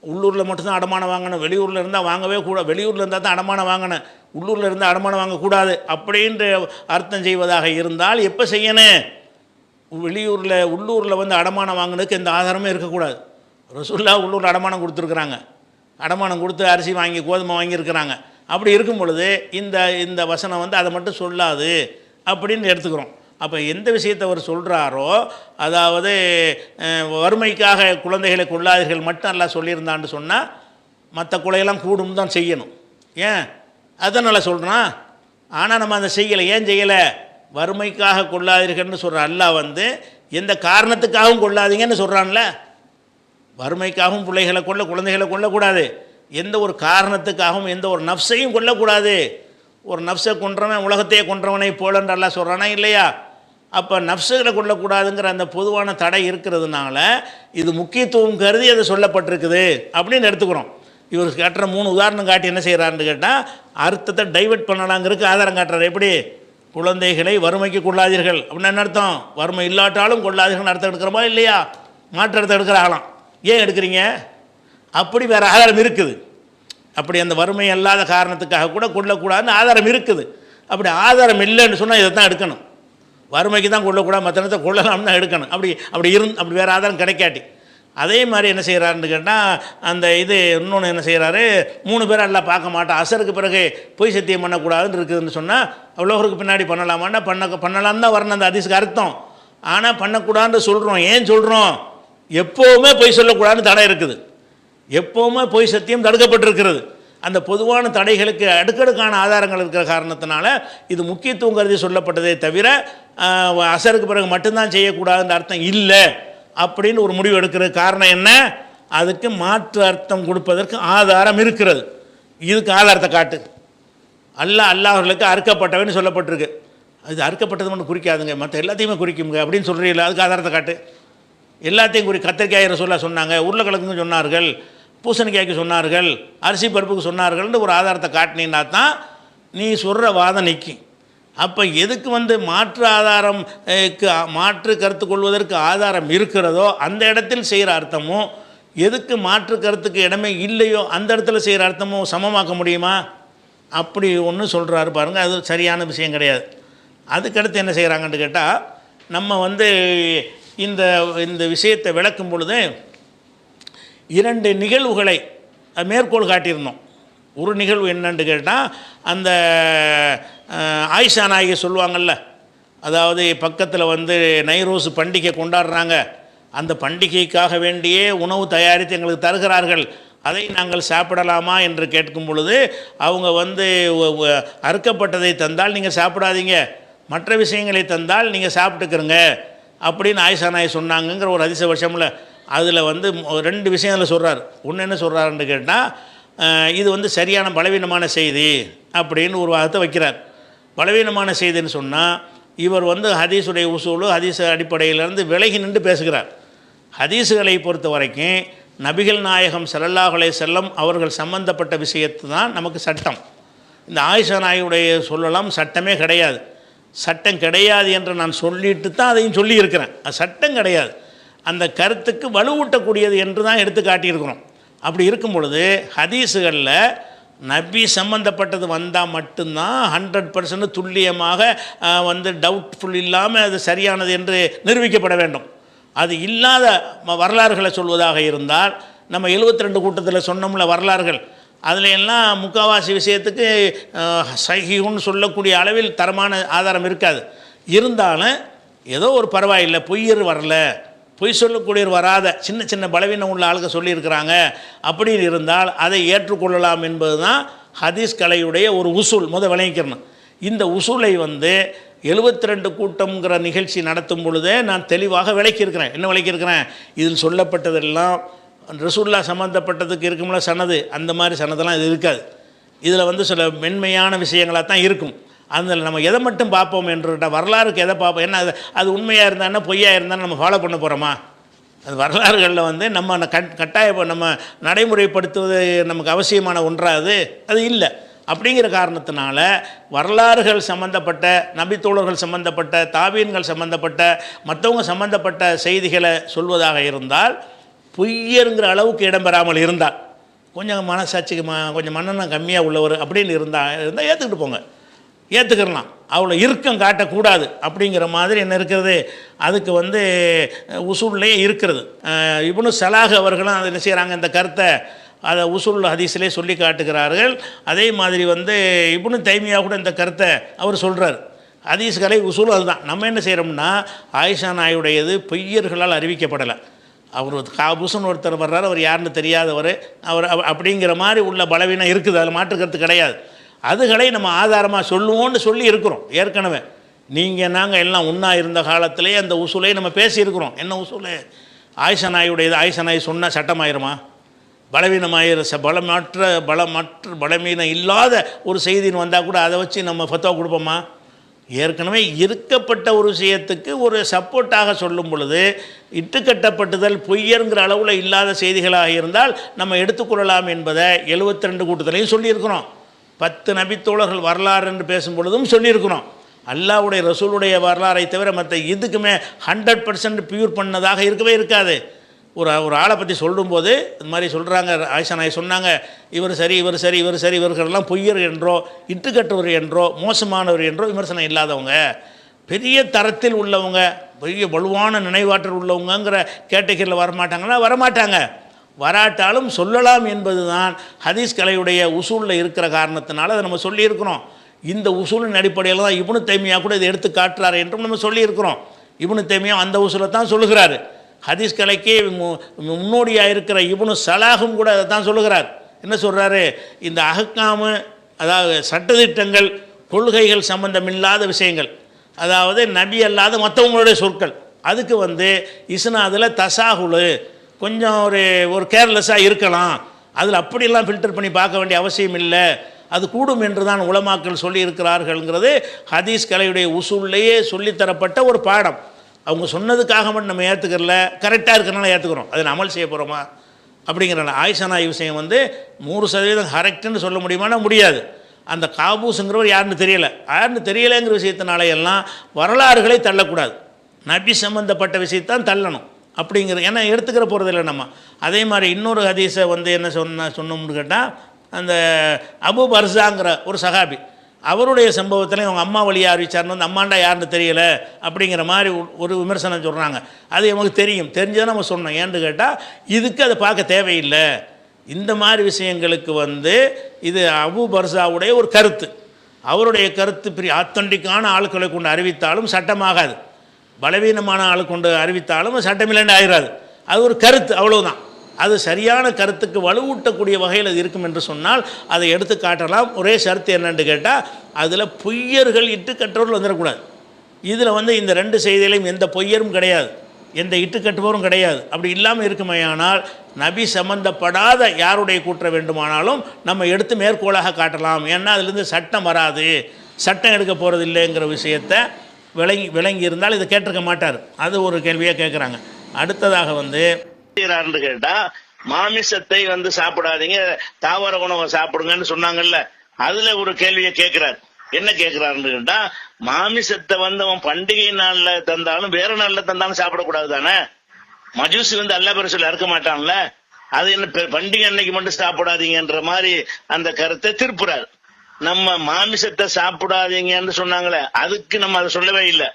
[SPEAKER 1] உள்ளூரில் மட்டும்தான் அடமானம் வாங்கணும், வெளியூரில் இருந்தால் வாங்கவே கூட. வெளியூரில் இருந்தால் தான் அடமானம் வாங்கணும், உள்ளூரில் இருந்தால் அடமானம் வாங்கக்கூடாது அப்படின்ற அர்த்தம் செய்வதாக இருந்தால் எப்போ செய்யணும்? உள்ளூரில் அடமானம் வாங்கினதுக்கு எந்த ஆதாரமே இருக்கக்கூடாது. ரசூலுல்லாஹ் உள்ளூரில் அடமானம் கொடுத்துருக்குறாங்க, அடமானம் கொடுத்து அரிசி வாங்கி கோதுமை வாங்கியிருக்கிறாங்க. அப்படி இருக்கும் பொழுது இந்த வசனம் அதை மட்டும் சொல்லாது அப்படின்னு எடுத்துக்கிறோம். அப்போ எந்த விஷயத்தை அவர் சொல்கிறாரோ, அதாவது வறுமைக்காக குழந்தைகளை கொள்ளாதீர்கள் மட்டும் எல்லாம் சொல்லியிருந்தான்னு சொன்னால் மற்ற கொலையெல்லாம் கூடும் தான் செய்யணும். ஏன் அதனால் சொல்கிறான். ஆனால் நம்ம அதை செய்யலை. ஏன் செய்யலை? வறுமைக்காக கொள்ளாதீர்கள்னு சொல்கிற அல்லாஹ் எந்த காரணத்துக்காகவும் கொள்ளாதீங்கன்னு சொல்கிறான்ல. வறுமைக்காகவும் பிள்ளைகளை குழந்தைகளை கொல்லக்கூடாது, எந்த ஒரு காரணத்துக்காகவும் எந்த ஒரு நஃப்ஸையும் கொல்லக்கூடாது. ஒரு நஃப்ஸை கொன்றவன் உலகத்தையே கொன்றவனை போலன்ற அல்லாஹ் சொல்கிறானா இல்லையா? அப்போ நஃப்ஸுகளை கொள்ளக்கூடாதுங்கிற அந்த பொதுவான தடை இருக்கிறதுனால இது முக்கியத்துவம் கருதி அது சொல்லப்பட்டிருக்குது அப்படின்னு எடுத்துக்கிறோம். இவர் காட்டுற 3 உதாரணம் காட்டி என்ன செய்கிறாருன்னு கேட்டால் அர்த்தத்தை டைவெர்ட் பண்ணலாங்கிறதுக்கு ஆதாரம் காட்டுறாரு. எப்படி? குழந்தைகளை வறுமைக்கு கொள்ளாதீர்கள் அப்படின்னு என்ன அர்த்தம்? வறுமை இல்லாட்டாலும் கொள்ளாதீர்கள்னு அர்த்தம் எடுக்கிறோமா இல்லையா? மாற்று அர்த்தம் எடுக்கிறாங்களாம். ஏன் எடுக்கிறீங்க? அப்படி வேறு ஆதாரம் இருக்குது. அப்படி அந்த வறுமை அல்லாத காரணத்துக்காக கூட கொள்ளக்கூடாதுன்னு ஆதாரம் இருக்குது. அப்படி ஆதாரம் இல்லைன்னு சொன்னால் இதை தான் எடுக்கணும். வறுமைக்கு தான் கொள்ளக்கூடாது, மற்ற நேரத்தை கொள்ளலாம்னு தான் எடுக்கணும். அப்படி வேறு ஆதாரம் கிடைக்காட்டி. அதே மாதிரி என்ன செய்கிறாருன்னு கேட்டால் அந்த இன்னொன்று என்ன செய்கிறாரு, 3 பேர் எல்லாம் பார்க்க மாட்டான், அசருக்கு பிறகு பொய் சத்தியம் பண்ணக்கூடாதுன்னு இருக்குதுன்னு சொன்னால் அவ்வளோருக்கு பின்னாடி பண்ணலாமான்னா பண்ணலான்னு தான் வரணும் அந்த ஹதீஸுக்கு அர்த்தம். ஆனால் பண்ணக்கூடாதுன்னு சொல்கிறோம். ஏன் சொல்கிறோம்? எப்போவுமே பொய் சொல்லக்கூடாதுன்னு தடை இருக்குது. எப்போவுமே பொய் சத்தியம் தடுக்கப்பட்டிருக்கிறது. அந்த பொதுவான தடைகளுக்கு அடுக்கடுக்கான ஆதாரங்கள் இருக்கிற காரணத்தினால இது முக்கியத்துவம் கருதி சொல்லப்பட்டதே தவிர அசருக்கு பிறகு மட்டும்தான் செய்யக்கூடாதுன்ற அர்த்தம் இல்லை அப்படின்னு ஒரு முடிவு எடுக்கிற காரணம் என்ன? அதுக்கு மாற்று அர்த்தம் கொடுப்பதற்கு ஆதாரம் இருக்கிறது. இதுக்கு ஆதாரத்தை காட்டு. அல்லாஹ்களுக்கு அறுக்கப்பட்டவன்னு சொல்லப்பட்டிருக்கு. அது அறுக்கப்பட்டது மட்டும் குறிக்காதுங்க, மற்ற எல்லாத்தையுமே குறிக்குங்க அப்படின்னு சொல்கிறீங்களா? அதுக்கு ஆதாரத்தை காட்டு. எல்லாத்தையும் கத்திரிக்காய் ரசூலுல்லாஹ் சொன்னாங்க, உருளைக்கிழங்குன்னு சொன்னார்கள், பூசணிக்காய்க்கு சொன்னார்கள், அரிசி பருப்புக்கு சொன்னார்கள்னு ஒரு ஆதாரத்தை காட்டினீங்கன்னா தான் நீ சொல்கிற வாதம் நிற்கும். அப்போ எதுக்கு மாற்று ஆதாரம் மாற்று கருத்து கொள்வதற்கு ஆதாரம் இருக்கிறதோ அந்த இடத்தில் செய்கிற அர்த்தமும், எதுக்கு மாற்று கருத்துக்கு இடமே இல்லையோ அந்த இடத்துல செய்கிற அர்த்தமும் சமமாக்க முடியுமா? அப்படி ஒன்று சொல்கிறாரு பாருங்கள். அது சரியான விஷயம் கிடையாது. அதுக்கடுத்து என்ன செய்கிறாங்கன்னு கேட்டால், நம்ம இந்த விஷயத்தை விளக்கும் பொழுது 2 நிகழ்வுகளை மேற்கோள் காட்டியிருந்தோம். ஒரு நிகழ்வு என்னன்னு கேட்டால், அந்த ஆயிஷா நாயகி சொல்லுவாங்கள்ல, அதாவது பக்கத்தில் நைரோஸ் பண்டிகை கொண்டாடுறாங்க, அந்த பண்டிகைக்காக வேண்டியே உணவு தயாரித்து எங்களுக்கு தருகிறார்கள், அதை நாங்கள் சாப்பிடலாமா என்று கேட்கும் பொழுது அவங்க அறுக்கப்பட்டதை தந்தால் நீங்கள் சாப்பிடாதீங்க, மற்ற விஷயங்களை தந்தால் நீங்கள் சாப்பிட்டுக்கிறங்க அப்படின்னு ஆயிஷா நாயகி சொன்னாங்கங்கிற ஒரு அதிசய வருஷமில். அதில் 2 விஷயங்களை சொல்கிறார். ஒன்று என்ன சொல்கிறாருன்னு கேட்டால், இது சரியான பலவீனமான செய்தி அப்படின்னு ஒரு வாதத்தை வைக்கிறார். பலவீனமான செய்தின்னு சொன்னால் இவர் ஹதீஸுடைய உசூலு ஹதீஸ் அடிப்படையிலிருந்து விலகி நின்று பேசுகிறார். ஹதீஸுகளை பொறுத்த வரைக்கும் நபிகள் நாயகம் ஸல்லல்லாஹு அலைஹி வஸல்லம் அவர்கள் சம்பந்தப்பட்ட விஷயத்து தான் நமக்கு சட்டம். இந்த ஆயிஷா நாயுடைய சொல்லலாம் சட்டமே கிடையாது. சட்டம் கிடையாது என்று நான் சொல்லிட்டு தான் அதையும் சொல்லியிருக்கிறேன். அது சட்டம் கிடையாது. அந்த கருத்துக்கு வலுவூட்டக்கூடியது என்று தான் எடுத்து காட்டியிருக்கிறோம். அப்படி இருக்கும் பொழுது ஹதீஸுகளில் நபி சம்பந்தப்பட்டது வந்தால் மட்டும்தான் 100% துல்லியமாக டவுட்ஃபுல் இல்லாமல் அது சரியானது என்று நிரூபிக்கப்பட வேண்டும். அது இல்லாத வரலாறுகளை சொல்வதாக இருந்தால் நம்ம 72 கூட்டத்தில் சொன்னோம்ல வரலாறுகள், அதில் எல்லாம் முக்காவாசி விஷயத்துக்கு சஹீஹுன்னு சொல்லக்கூடிய அளவில் தரமான ஆதாரம் இருக்காது. இருந்தாலும் ஏதோ ஒரு பரவாயில்லை, பொய்யர் வரல, பொய் சொல்லக்கூடியவர் வராத சின்ன சின்ன பலவீனம் உள்ள ஆளுங்க சொல்லியிருக்கிறாங்க அப்படின்னு இருந்தால் அதை ஏற்றுக்கொள்ளலாம் என்பது தான் ஹதீஸ் கலையுடைய ஒரு உசூல். விளங்கிக்கிறணும். இந்த உசூலை 72 கூட்டம்ங்கிற நிகழ்ச்சி நடத்தும் பொழுதே நான் தெளிவாக விளக்கியிருக்கிறேன். என்ன விளக்கியிருக்கிறேன்? இதில் சொல்லப்பட்டதெல்லாம் ரசூல்லா சம்மந்தப்பட்டதுக்கு இருக்கும்ல சனது, அந்த மாதிரி சனதெல்லாம் இது இருக்காது. இதில் சில மென்மையான விஷயங்களாக தான் இருக்கும். அதில் நம்ம எதை மட்டும் பார்ப்போம் என்று வரலாறுக்கு எதை பார்ப்போம்? என்ன அது உண்மையாக இருந்தான்னா பொய்யாக இருந்தாலும் நம்ம ஃபாலோ பண்ண போகிறோமா? அது வரலாறுகளில் நம்ம கட்டாயம் நம்ம நடைமுறைப்படுத்துவது நமக்கு அவசியமான ஒன்றாது அது இல்லை. அப்படிங்கிற காரணத்தினால வரலாறுகள் சம்பந்தப்பட்ட, நபித்தோழர்கள் சம்பந்தப்பட்ட, தாபீன்கள் சம்பந்தப்பட்ட, மற்றவங்க சம்பந்தப்பட்ட செய்திகளை சொல்வதாக இருந்தால் பொய்யருங்கிற அளவுக்கு இடம்பெறாமல் இருந்தால், கொஞ்சம் மனசாட்சிக்கு கொஞ்சம் மன்னனம் கம்மியாக உள்ளவர் அப்படின்னு இருந்தால் ஏற்றுக்கிட்டு போங்க, ஏற்றுக்கிறலாம். அவ்வளோ இறுக்கம் காட்டக்கூடாது அப்படிங்கிற மாதிரி என்ன இருக்கிறது, அதுக்கு உசூல்லையே இருக்கிறது. இப்னு சலாஹ் அவர்களும் அதை என்ன செய்கிறாங்க, இந்த கருத்தை அதை உசூல் ஹதீஸிலே சொல்லி காட்டுகிறார்கள். அதே மாதிரி இப்னு தைமியா கூட இந்த கருத்தை அவர் சொல்கிறார். ஹதீஸ் கலை உசூல் அதுதான். நம்ம என்ன செய்கிறோம்னா, ஆயிஷா நாயுடையது பொய்யர்களால் அறிவிக்கப்படலை. அவர் காபூசன் ஒருத்தர் வர்றார், அவர் யாருன்னு தெரியாதவர், அவர் அப்படிங்கிற மாதிரி உள்ள பலவீனம் இருக்குது, அதில் மாற்று கருத்து கிடையாது. அதுகளை நம்ம ஆதாரமாக சொல்லுவோன்னு சொல்லி இருக்கிறோம் ஏற்கனவே. நீங்கள் நாங்கள் எல்லாம் ஒன்றா இருந்த காலத்திலே அந்த உசூலை நம்ம பேசியிருக்கிறோம். என்ன உசூல்? ஆயிஷா நாயுடையது ஆயிஷா நாய் சொன்னால் சட்டமாயிருமா? பலவீனம் இல்லாத ஒரு செய்தின்னு வந்தால் கூட அதை வச்சு நம்ம ஃபத்வா கொடுப்போமா? ஏற்கனவே இருக்கப்பட்ட ஒரு விஷயத்துக்கு ஒரு சப்போர்ட்டாக சொல்லும் பொழுது இட்டுக்கட்டப்பட்டுதல் பொய்யருங்கிற அளவில் இல்லாத செய்திகளாக இருந்தால் நம்ம எடுத்துக்கொள்ளலாம் என்பதை 72 கூட்டத்திலையும் சொல்லியிருக்கிறோம். 10 நபித்தோழர்கள் வரலாறு என்று பேசும் பொழுதும் சொல்லியிருக்கிறோம். அல்லாஹ்வுடைய ரசூலுடைய வரலாறை தவிர மற்ற இதுக்குமே 100% பியூர் பண்ணதாக இருக்கவே இருக்காது. ஒரு ஆளை பற்றி சொல்லும்போது இந்த மாதிரி சொல்கிறாங்க, ஆயிஷா நாய் சொன்னாங்க, இவர் சரி இவர் சரி இவர் சரி, இவர்களெல்லாம் பொய்யர் என்றோ இட்டுக்கட்டுவர் என்றோ மோசமானவர் என்றோ விமர்சனம் இல்லாதவங்க, பெரிய தரத்தில் உள்ளவங்க, பெரிய வலுவான நினைவாற்றல் உள்ளவங்கிற கேட்டகரியில் வரமாட்டாங்கன்னா வரமாட்டாங்க. வராட்டாலும் சொல்லலாம் என்பது தான் ஹதீஸ் கலையுடைய உசூலில் இருக்கிற காரணத்தினால அதை நம்ம சொல்லியிருக்கிறோம். இந்த உசூலின் அடிப்படையில் தான் இப்னு தைமியா கூட இதை எடுத்து காட்டுறாரு என்றும் நம்ம சொல்லியிருக்கிறோம். இப்னு தைமியா அந்த உசூலை தான் சொல்லுகிறாரு. ஹதீஸ் கலைக்கு முன்னோடியாக இருக்கிற இப்னு சலாஹும் கூட அதை தான் சொல்லுகிறார். என்ன சொல்கிறாரு? இந்த அஹ்காமு, அதாவது சட்டத்திட்டங்கள், கொள்கைகள் சம்பந்தமில்லாத விஷயங்கள், அதாவது நபி அல்லாத மற்றவங்களுடைய சொற்கள், அதுக்கு இஸ்னாதில் தசாகுலு கொஞ்சம் ஒரு கேர்லெஸ்ஸாக இருக்கலாம், அதில் அப்படியெல்லாம் ஃபில்டர் பண்ணி பார்க்க வேண்டிய அவசியம் இல்லை, அது கூடும் என்று தான் உலமாக்கள் சொல்லியிருக்கிறார்கள்ங்கிறது ஹதீஸ் கலையுடைய உசூல்லையே சொல்லித்தரப்பட்ட ஒரு பாடம். அவங்க சொன்னதுக்காக மட்டும் நம்ம ஏற்றுக்கிறல, கரெக்டாக இருக்கிறனால ஏற்றுக்கிறோம். அதை நம்ம அமல் செய்ய போகிறோமா அப்படிங்கிறனால ஆயிஷா நாய் விஷயம் 100% கரெக்டுன்னு சொல்ல முடியுமானா முடியாது. அந்த காபூஸுங்கிறவர் யாருன்னு தெரியலைங்கிற விஷயத்தினால எல்லாம் வரலாறுகளை தள்ளக்கூடாது, நபி சம்பந்தப்பட்ட விஷயத்தான் தள்ளணும் அப்படிங்கிற, ஏன்னா எடுத்துக்கிற போகிறதில்ல நம்ம. அதே மாதிரி இன்னொரு ஹதீஸை என்ன சொன்னோம்னு கேட்டால், அந்த அபு பர்ஸாங்கிற ஒரு சஹாபி, அவருடைய சம்பவத்தில் அவங்க அம்மா வழியாக அறிவிச்சார்னு அம்மாண்டா யாருன்னு தெரியலை அப்படிங்கிற மாதிரி ஒரு விமர்சனம் சொல்கிறாங்க. அது நமக்கு தெரிஞ்சதை நம்ம சொன்னோம். ஏன்னு கேட்டால் இதுக்கு அதை பார்க்க தேவையில்லை. இந்த மாதிரி விஷயங்களுக்கு இது அபு பர்ஸாவுடைய ஒரு கருத்து, அவருடைய கருத்து பெரிய ஆத்தன்டிக்கான ஆட்களை கொண்டு அறிவித்தாலும் சட்டமாகாது, பலவீனமான ஆளு கொண்டு அறிவித்தாலும் சட்டமில்லைன்னு ஆயிடாது. அது ஒரு கருத்து, அவ்வளவுதான். அது சரியான கருத்துக்கு வலுவூட்டக்கூடிய வகையில் அது இருக்கும் என்று சொன்னால் அதை எடுத்து காட்டலாம். ஒரே ஷர்த்து என்னன்னு கேட்டால், அதில் பொய்யர்கள் இட்டுக்கட்டுறவர்கள் வந்துடக்கூடாது. இதில் இந்த 2 செய்திகளையும் எந்த பொய்யரும் கிடையாது, எந்த இட்டுக்கட்டுபவரும் கிடையாது. அப்படி இல்லாமல் இருக்குமையானால் நபி சம்பந்தப்படாத யாருடைய கூற்ற வேண்டுமானாலும் நம்ம எடுத்து மேற்கோளாக காட்டலாம். ஏன்னா அதுலேருந்து சட்டம் வராது, சட்டம் எடுக்க போகிறது இல்லைங்கிற விஷயத்தை விளங்கி இருந்தால் இதை கேட்டிருக்க மாட்டார். அது ஒரு கேள்வியாக கேட்குறாங்க. அடுத்ததாக கேட்டா, மாமிசத்தை சாப்பிடாதீங்க, தாவர உணவை சாப்பிடுங்கன்னு சொன்னாங்கல்ல, அதுல ஒரு கேள்வியை கேட்கிறார். என்ன கேட்கிறாருன்னு கேட்டா, மாமிசத்தை அவன் பண்டிகை நாள்ல தந்தாலும் வேற நாள்ல தந்தாலும் சாப்பிடக்கூடாது தானே
[SPEAKER 3] மஜூசி வந்து அல்லாஹ் பேரை சொல்லி அறுக்க மாட்டான்ல, அது என்ன பண்டிகை அன்னைக்கு மட்டும் சாப்பிடாதீங்கன்ற மாதிரி அந்த கருத்தை திருப்புறாரு. நம்ம மாமிசத்தை சாப்பிடாதீங்கன்னு சொன்னாங்களே, அதுக்கு நம்ம அதை சொல்லவே இல்லை.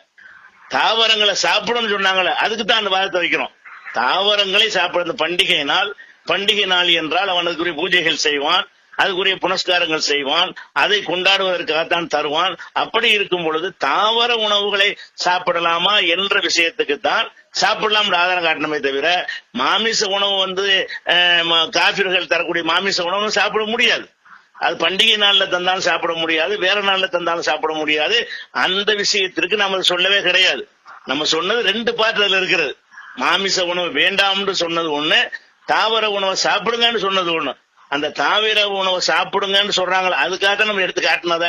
[SPEAKER 3] தாவரங்களை சாப்பிடணும்னு சொன்னாங்களே, அதுக்கு தான் அந்த வாதத்தை வைக்கிறோம். தாவரங்களை சாப்பிட பண்டிகை நாள், பண்டிகை நாள் என்றால் அவன் அதுக்குரிய பூஜைகள் செய்வான், அதுக்குரிய புனஸ்காரங்கள் செய்வான், அதை கொண்டாடுவதற்காகத்தான் தருவான். அப்படி இருக்கும் பொழுது தாவர உணவுகளை சாப்பிடலாமா என்ற விஷயத்துக்கு தான் சாப்பிடலாம் ஆதாரம் காட்டணுமே தவிர, மாமிச உணவு வந்து காபிர்கள் தரக்கூடிய மாமிச உணவு சாப்பிட முடியாது. அது பண்டிகை நாள்ல தந்தாலும் சாப்பிட முடியாது, வேற நாள்ல தந்தாலும் சாப்பிட முடியாது. அந்த விஷயத்திற்கு நம்ம சொல்லவே கிடையாது. நம்ம சொன்னது 2 பாட்டு அதுல இருக்கிறது. மாமிச உணவு வேண்டாம்னு சொன்னது ஒண்ணு, தாவர உணவை சாப்பிடுங்கன்னு சொன்னது ஒண்ணு. அந்த தாவர உணவை சாப்பிடுங்கன்னு சொல்றாங்களே, அதுக்காக நம்ம எடுத்து காட்டினத.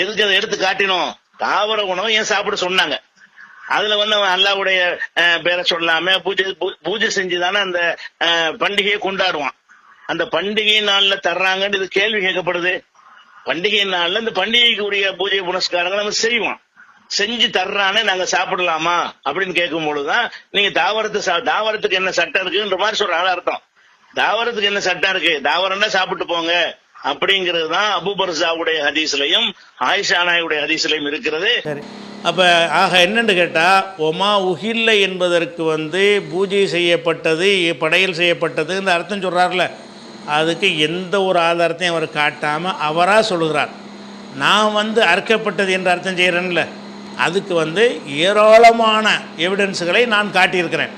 [SPEAKER 3] எதுக்கு அதை எடுத்து காட்டினோம்? தாவர உணவை ஏன் சாப்பிட சொன்னாங்க? அதுல வந்து அவன் அல்லாஹ்வுடைய பேரை சொல்லாம பூஜை செஞ்சுதானே அந்த பண்டிகையை கொண்டாடுவான். அந்த பண்டிகை நாள்ல தர்றாங்கன்னு இது கேள்வி கேட்கப்படுது. பண்டிகை நாள்ல இந்த பண்டிகைக்கு உரிய பூஜை புனஸ்காரங்களை நம்ம செய்வோம். செஞ்சு தர்றானே நாங்க சாப்பிடலாமா அப்படின்னு கேட்கும் பொழுதுதான் நீங்க தாவரத்துக்கு என்ன சட்டம் இருக்குன்ற மாதிரி சொல்றாங்க. அர்த்தம், தாவரத்துக்கு என்ன சட்டம் இருக்கு, தாவரம்னா சாப்பிட்டு போங்க அப்படிங்கிறது தான் அபூ பர்ஸாவுடைய ஹதீஸ்லயும் ஆயிஷா நாயுடைய ஹதீஸ்லயும் இருக்கிறது.
[SPEAKER 1] சரி, அப்போ ஆக என்னன்னு கேட்டால், ஒமா உஹில்ல என்பதற்கு வந்து பூஜை செய்யப்பட்டது, படையல் செய்யப்பட்டது இந்த அர்த்தம் சொல்கிறார்ல, அதுக்கு எந்த ஒரு ஆதாரத்தையும் அவர் காட்டாமல் அவராக சொல்லுகிறார். நான் வந்து அறுக்கப்பட்டது என்று அர்த்தம் செய்கிறேன்ல, அதுக்கு வந்து ஏராளமான எவிடன்ஸுகளை நான் காட்டியிருக்கிறேன்.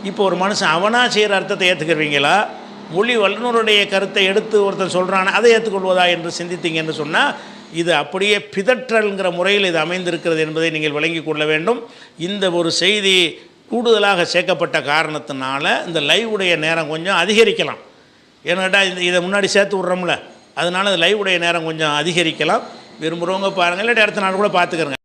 [SPEAKER 1] இப்போ ஒரு மனுஷன் அவனாக செய்கிற அர்த்தத்தை ஏற்றுக்கிறீங்களா, மொழி வல்லுநருடைய கருத்தை எடுத்து ஒருத்தன் சொல்கிறான் அதை ஏற்றுக்கொள்வதா என்று சிந்தித்தீங்கன்னு சொன்னால், இது அப்படியே பிதற்றல்ங்கிற முறையில் இது அமைந்திருக்கிறது என்பதை நீங்கள் விளங்கிக் கொள்ள வேண்டும். இந்த ஒரு செய்தி கூடுதலாக சேர்க்கப்பட்ட காரணத்தினால இந்த லைவுடைய நேரம் கொஞ்சம் அதிகரிக்கலாம். ஏன்னாட்டா இதை முன்னாடி சேர்த்து விட்றோம்ல, அதனால இந்த லைவுடைய நேரம் கொஞ்சம் அதிகரிக்கலாம். விரும்புகிறவங்க பாருங்கள், இல்லாட்டி அடுத்த நாள் கூட பார்த்துக்கிறங்க.